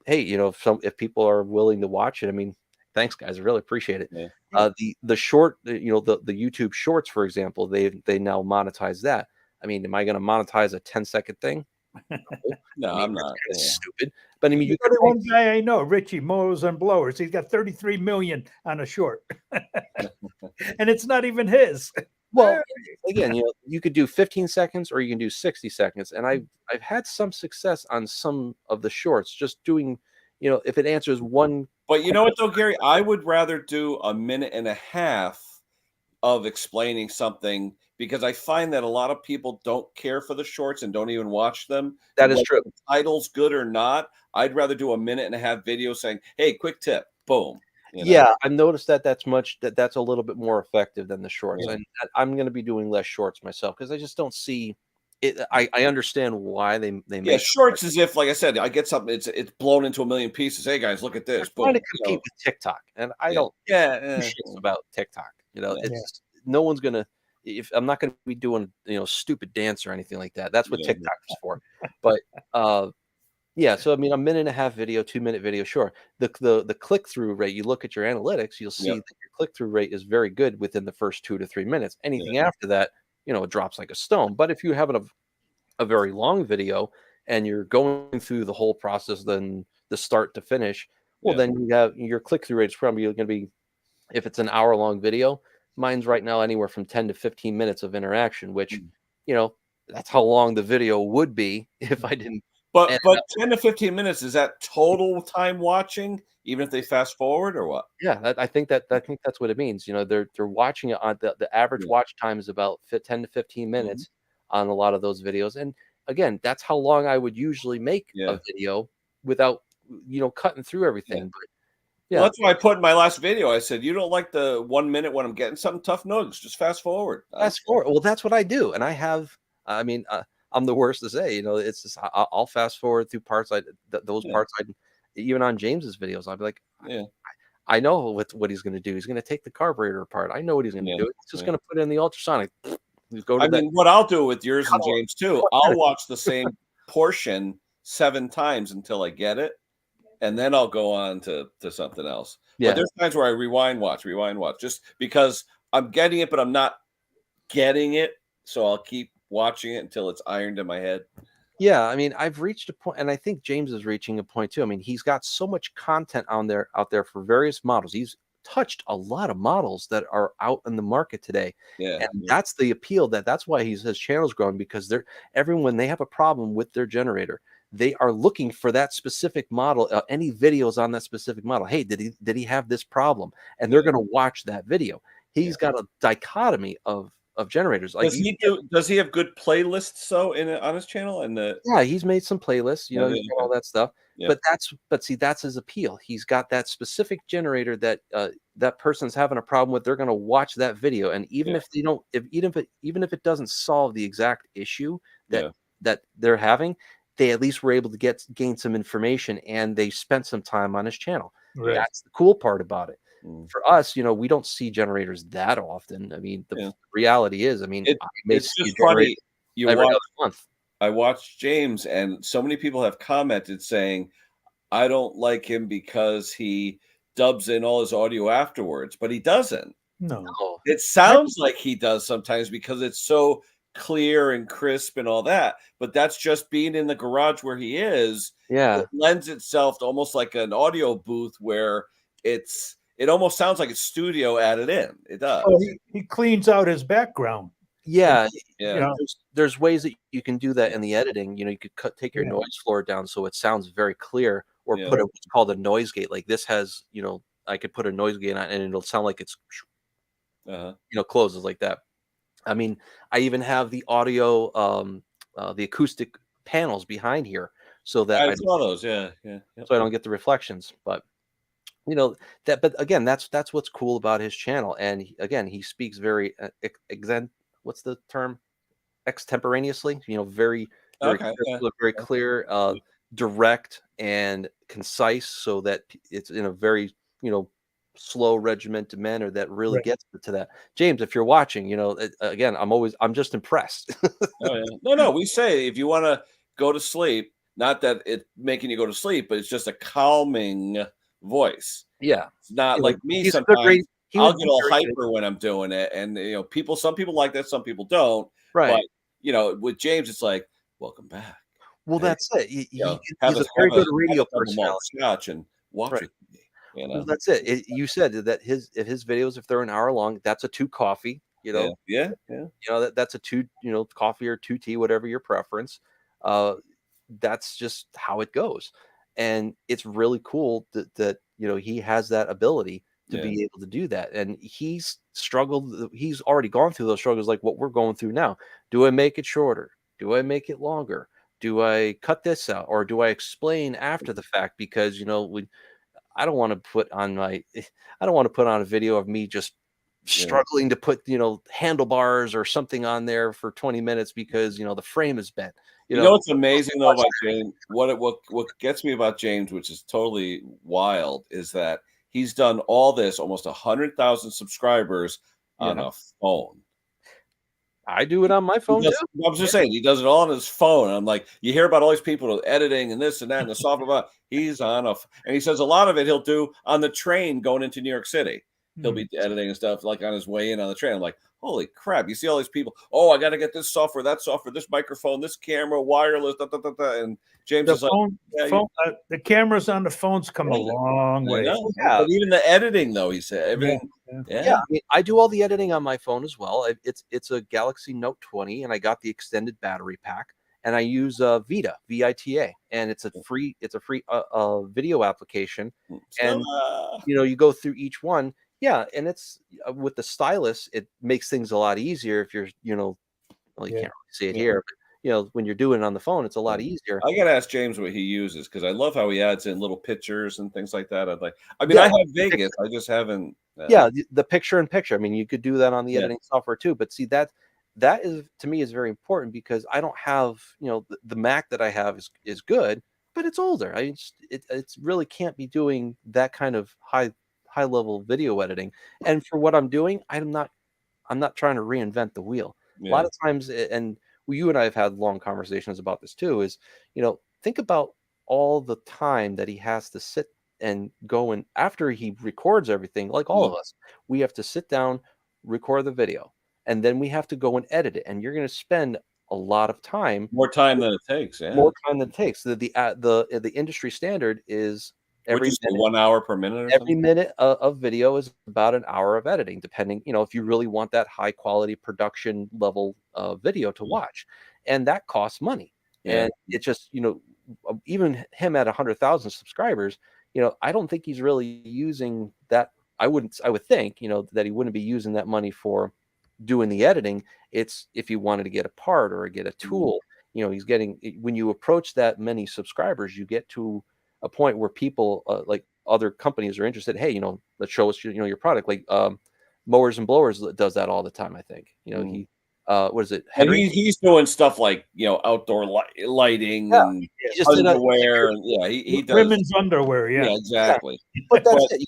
hey, if people are willing to watch it, I mean, thanks guys, I really appreciate it. Yeah. The short, the YouTube shorts, for example, they now monetize that. I mean, am I going to monetize a 10-second thing? No, I mean, I'm not. that's Yeah. stupid. But I mean, you The could one guy I know, Richie Mowers and Blowers, he's got 33 million on a short, and it's not even his. well, again, you could do 15 seconds or you can do 60 seconds. And I've had some success on some of the shorts just doing, if it answers one. But you know what, though, Gary? I would rather do a minute and a half of explaining something because I find that a lot of people don't care for the shorts and don't even watch them. That is Whether true. the title's good or not, I'd rather do a minute and a half video saying, "Hey, quick tip, boom." Yeah, I've noticed that's that's a little bit more effective than the shorts. Yeah. And I'm going to be doing less shorts myself because I just don't see it. I understand why they Yeah, make shorts as if, like I said, I get something, it's blown into a million pieces. Hey guys, look at this. trying to Boom. compete with TikTok, and I Yeah. don't Yeah. give shits about TikTok. Yeah. It's no one's gonna. If I'm not going to be doing stupid dance or anything like that, that's what Yeah. TikTok is for. But yeah, so I mean, a minute and a half video, 2-minute video, sure. The click through rate, you look at your analytics, you'll see Yep. that your click through rate is very good within the first 2 to 3 minutes. Anything after that, it drops like a stone. But if you have a very long video and you're going through the whole process, then the start to finish, well, then you have your click through rate is probably going to be, if it's an hour long video, mine's right now anywhere from 10 to 15 minutes of interaction, which, that's how long the video would be if I didn't. But 10 to 15 minutes, is that total time watching, even if they fast forward or what? Yeah, I think that's what it means. They're watching it on the average watch time is about 10 to 15 minutes on a lot of those videos. And again, that's how long I would usually make a video without cutting through everything. But Well, that's why I put in my last video. I said, you don't like the 1 minute when I'm getting something tough? No, just fast forward. Fast forward. Well, that's what I do. And I mean, I'm the worst to say, it's just, I'll fast forward through parts. Parts even on James's videos, I'll be like, I know what he's going to do. He's going to take the carburetor apart. I know what he's going to do. He's just going to put it in the ultrasonic. Mean, what I'll do with yours and James too, I'll watch the same portion 7 times until I get it. And then I'll go on to something else. Yeah. But there's times where I rewind watch, just because I'm getting it, but I'm not getting it. So I'll keep watching it until it's ironed in my head. Yeah, I mean, I've reached a point, and I think James is reaching a point too. I mean, he's got so much content out there for various models. He's touched a lot of models that are out in the market today. Yeah, and that's the appeal. That's why his channel's growing, because when they have a problem with their generator, they are looking for that specific model, any videos on that specific model. Hey, did he have this problem? And they're going to watch that video. He's got a dichotomy of generators. Like, does he have good playlists on his channel? And he's made some playlists, all that stuff. Yeah. But see, that's his appeal. He's got that specific generator that that person's having a problem with. They're going to watch that video, and even if they don't, even if it doesn't solve the exact issue that they're having, they at least were able to gain some information, and they spent some time on his channel. Right. That's the cool part about it. For us, we don't see generators that often. I mean, the reality is, I mean, it's just funny. Every other month. I watched James, and so many people have commented saying, I don't like him because he dubs in all his audio afterwards, but he doesn't. No. It sounds like he does sometimes because it's so clear and crisp and all that, but that's just being in the garage where he is. Yeah. It lends itself to almost like an audio booth where it almost sounds like it's studio added in. It does. Oh, he cleans out his background. Yeah. Yeah. There's ways that you can do that in the editing. You could take your noise floor down so it sounds very clear, or put what's called a noise gate. Like this has, I could put a noise gate on and it'll sound like it's, closes like that. I mean, I even have the audio, the acoustic panels behind here so that I saw those. Yeah. So I don't get the reflections, but but again, that's what's cool about his channel. And again, he speaks very what's the term? Extemporaneously, very clear, direct and concise, so that it's in a very, slow, regimented manner that really gets to that. James, if you're watching, again, I'm just impressed. No, we say if you want to go to sleep, not that it's making you go to sleep, but it's just a calming voice. Yeah, it's not like me. Sometimes I'll get all hyper good when I'm doing it, and some people like that, some people don't. Right. But with James, it's like, welcome back. Well, that's it. Have He's a a very good have radio a double malt personality. scotch and watch Right. with me. You Well, know. that's it. You said that his videos, if they're an hour long, that's a 2 coffee. Yeah. That's a 2 coffee or 2 tea, whatever your preference. Uh, that's just how it goes, and it's really cool that he has that ability to Yeah. be able to do that. And he's struggled. He's already gone through those struggles, like what we're going through now. Do I make it shorter? Do I make it longer? Do I cut this out, or do I explain after the fact? Because I don't want to put on a video of me just struggling to put handlebars or something on there for 20 minutes because the frame is bent. You know what's amazing though about James? What gets me about James, which is totally wild, is that he's done all this, almost 100,000 subscribers on Yeah. a phone. I do it on my phone too. I was just saying, he does it all on his phone. And I'm like, you hear about all these people with editing and this and that and the software. He's on and he says a lot of it he'll do on the train going into New York City. He'll be editing and stuff like on his way in on the train. I'm like, holy crap! You see all these people. Oh, I got to get this software, that software, this microphone, this camera, wireless, and James is like, the cameras on the phones come a long way. Yeah, but even the editing, though, he said everything. Yeah. I mean, I do all the editing on my phone as well. It's a Galaxy Note 20, and I got the extended battery pack, and I use Vita, VITA, and it's a free video application, and you go through each one. Yeah, and it's with the stylus, it makes things a lot easier if you're, well, you can't really see it here, but when you're doing it on the phone, it's a lot easier. I gotta ask James what he uses because I love how he adds in little pictures and things like that. I have Vegas, I just haven't. The picture-in-picture. I mean, you could do that on the editing software too, but see that is, to me, is very important because I don't have, the Mac that I have is good, but it's older. It really can't be doing that kind of high level video editing. And for what I'm doing, I'm not trying to reinvent the wheel. A lot of times, and you and I have had long conversations about this too, is, think about all the time that he has to sit and go, and after he records everything, like all of us, we have to sit down, record the video, and then we have to go and edit it. And you're going to spend a lot of time, more time than it takes. More time than it takes. The industry standard is every minute, 1 hour per minute. Or every something? minute of video is about an hour of editing, depending, if you really want that high quality production level video to watch, and that costs money. And it just, even him at 100,000 subscribers, I don't think he's really using that. I would think, that he wouldn't be using that money for doing the editing. It's if he wanted to get a part or get a tool, he's getting, when you approach that many subscribers, you get to a point where people like other companies are interested. Hey, let's show us, your product. Like Mowers and Blowers does that all the time. I think, he, what is it? Henry? And he's doing stuff like, outdoor lighting and underwear. And he does women's underwear. Yeah, exactly. But that's it.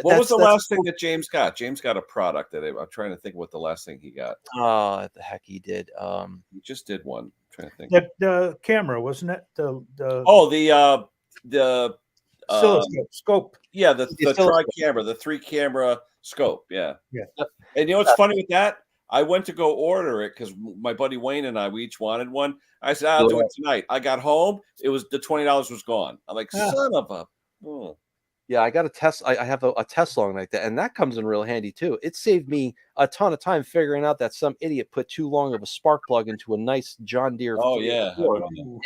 What was the last thing that James got? James got a product that I'm trying to think what the last thing he got. Oh, the heck he did. He just did one. I'm trying to think. The camera, wasn't it? The scope. Yeah, the tri-camera, the 3-camera scope. Yeah. And what's funny with that? I went to go order it because my buddy Wayne and we each wanted one. I said, I'll do it tonight. I got home. It was the $20 was gone. I'm like, son of a. Oh. Yeah, I got a test. I have a test log like that, and that comes in real handy too. It saved me a ton of time figuring out that some idiot put too long of a spark plug into a nice John Deere. Oh yeah,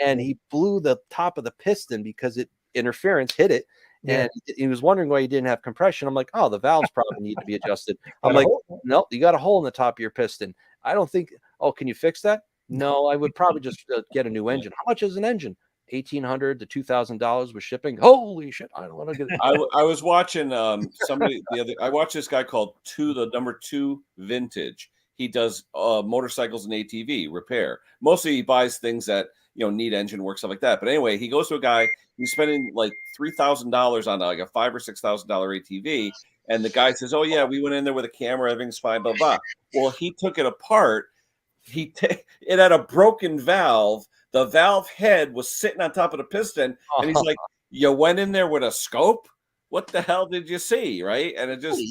and he blew the top of the piston because interference hit it, and he was wondering why he didn't have compression. I'm like, oh, the valves probably need to be adjusted. I'm like, no, you got a hole in the top of your piston. I don't think. Oh, can you fix that? No, I would probably just get a new engine. How much is an engine? $1,800 to $2,000 with shipping. Holy shit! I don't want to get it. I was watching somebody the other. I watched this guy called the number 2 Vintage. He does motorcycles and ATV repair. Mostly he buys things that need engine work, stuff like that. But anyway, he goes to a guy. He's spending like $3,000 on like a $5,000 or $6,000 ATV, and the guy says, "Oh yeah, we went in there with a camera. Everything's fine." Blah blah. Well, he took it apart. It had a broken valve. The valve head was sitting on top of the piston, and he's like, "You went in there with a scope? What the hell did you see?" Right? And it just,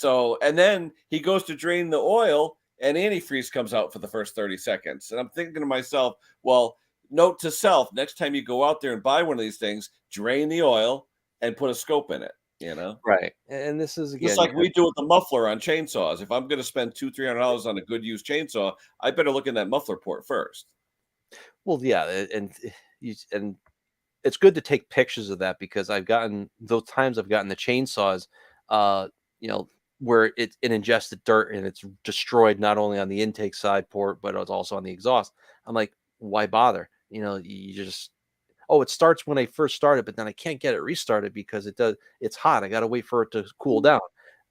So, and then he goes to drain the oil, and antifreeze comes out for the first 30 seconds. And I'm thinking to myself, well, note to self: next time you go out there and buy one of these things, drain the oil and put a scope in it. Right. And this is again just like we do with the muffler on chainsaws. If I'm going to spend $200-300 on a good used chainsaw, I better look in that muffler port first. Well, yeah, and it's good to take pictures of that, because I've gotten those times I've gotten the chainsaws, where it ingested dirt and it's destroyed not only on the intake side port, but it's also on the exhaust. I'm like, why bother? You just, it starts when I first started, but then I can't get it restarted because it's hot. I got to wait for it to cool down.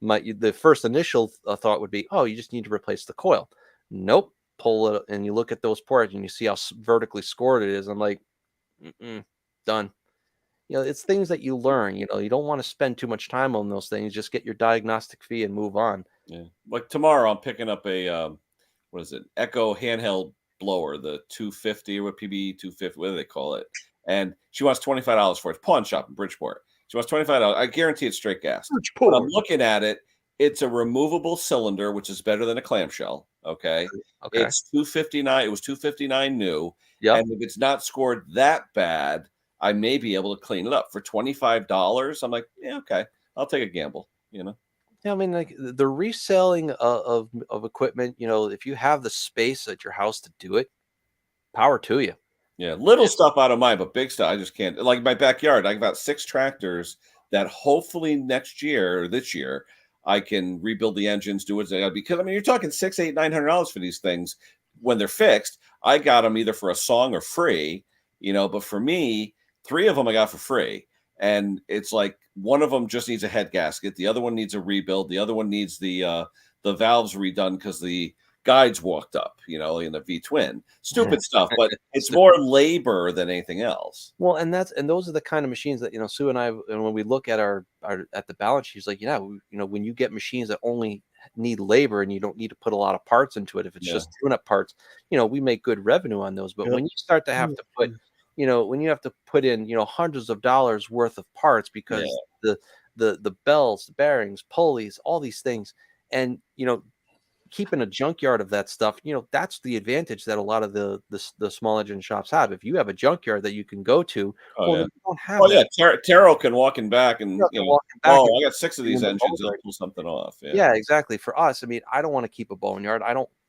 The first initial thought would be, you just need to replace the coil. Nope. Pull it and you look at those ports and you see how vertically scored it is. I'm like, done. It's things that you learn. You don't want to spend too much time on those things. Just get your diagnostic fee and move on. Yeah. Like tomorrow, I'm picking up a what is it? Echo handheld blower, the 250 or what, PBE 250, what do they call it? And she wants $25 for it. It's pawn shop in Bridgeport. She wants $25. I guarantee it's straight gas. But I'm looking at it. It's a removable cylinder, which is better than a clamshell. Okay. It's $259. It was $259 new. Yeah. And if it's not scored that bad, I may be able to clean it up for $25. I'm like, yeah, okay, I'll take a gamble. Yeah, I mean, like the reselling of equipment. If you have the space at your house to do it, power to you. Yeah, little stuff I don't mind, but big stuff I just can't. Like my backyard, I got 6 tractors that hopefully next year or this year I can rebuild the engines, do what they got. Because I mean, you're talking $600, $800, $900 for these things when they're fixed. I got them either for a song or free, But for me, 3 of them I got for free, and it's like one of them just needs a head gasket, the other one needs a rebuild, the other one needs the valves redone because the guides walked up, in the V-twin. Stupid stuff, but it's more labor than anything else. Well, and those are the kind of machines that Sue and I, and when we look at our at the balance sheet, like when you get machines that only need labor and you don't need to put a lot of parts into it, if it's just tune-up parts, we make good revenue on those. But when you start to have to put when you have to put in, hundreds of dollars worth of parts because the belts, the bearings, pulleys, all these things, and keeping a junkyard of that stuff, that's the advantage that a lot of the small engine shops have. If you have a junkyard that you can go to, you don't have. Taro can walk in back and I got 6 of these engines. They'll pull something off. Yeah, exactly. For us, I mean, I don't want to keep a boneyard.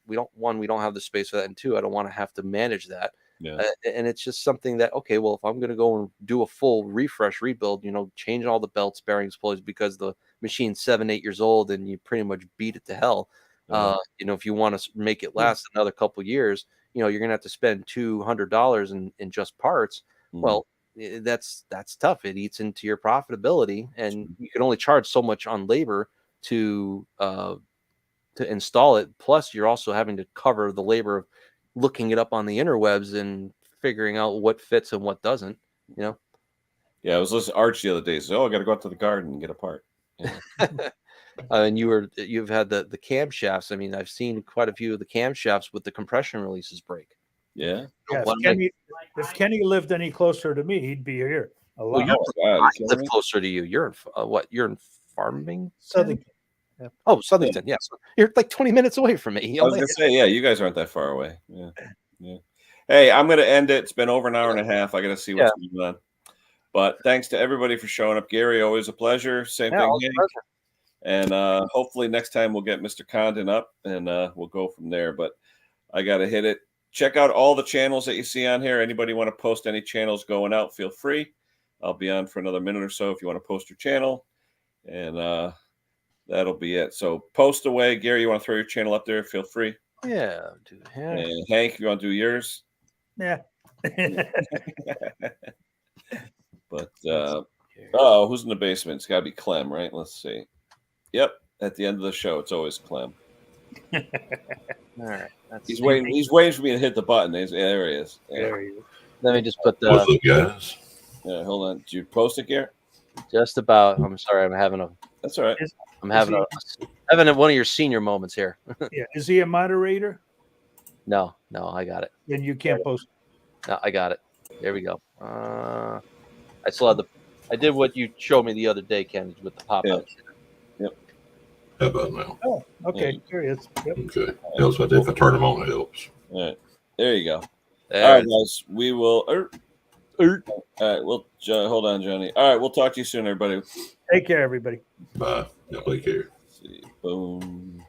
We don't have the space for that, and 2, I don't want to have to manage that. Yeah. And it's just something that, okay, well, if I'm going to go and do a full refresh rebuild, change all the belts, bearings, pulleys, because the machine's 7-8 years old and you pretty much beat it to hell. If you want to make it last another couple years, you're going to have to spend $200 in just parts. Well, that's tough. It eats into your profitability, and you can only charge so much on labor to install it. Plus, you're also having to cover the labor of looking it up on the interwebs and figuring out what fits and what doesn't. Yeah, I was listening to Arch the other day. So, I got to go out to the garden and get a part. And you've had the camshafts. I mean, I've seen quite a few of the camshafts with the compression releases break. Yeah. If Kenny lived any closer to me, he'd be here. Well, I live closer to you. You're in what? You're in Farmington? Southington. Yeah. Oh, Southington. Yes, you're like 20 minutes away from me. I was gonna say, yeah, you guys aren't that far away. Yeah. Hey, I'm gonna end it. It's been over an hour and a half. I gotta see what's going on. But thanks to everybody for showing up. Gary, always a pleasure. Same thing. And hopefully next time we'll get Mr. Condon up and we'll go from there. But I got to hit it. Check out all the channels that you see on here. Anybody want to post any channels going out, feel free. I'll be on for another minute or so if you want to post your channel. And that'll be it. So post away. Gary, you want to throw your channel up there? Feel free. Yeah. Dude, And Hank, you want to do yours? Yeah. But who's in the basement? It's got to be Clem, right? Let's see. Yep. At the end of the show, it's always Clem. All right. He's waiting. He's waiting for me to hit the button. There he is. Yeah. There he is. Let me just put the. What's up, guys? Yeah, hold on. Did you post it, Garrett? Just about. I'm sorry. I'm having a. That's all right. I'm having one of your senior moments here. Yeah. Is he a moderator? No, I got it. Then you can't post. No, I got it. There we go. I still have I did what you showed me the other day, Ken, with the pop-up. Yep. How about now? Oh, okay. Curious. Yep. Okay. Helps if I turn them on, it helps. All right. There you go. All right, guys. We will. All right. Well, hold on, Johnny. All right. We'll talk to you soon, everybody. Take care, everybody. Bye. Take care. See. Boom.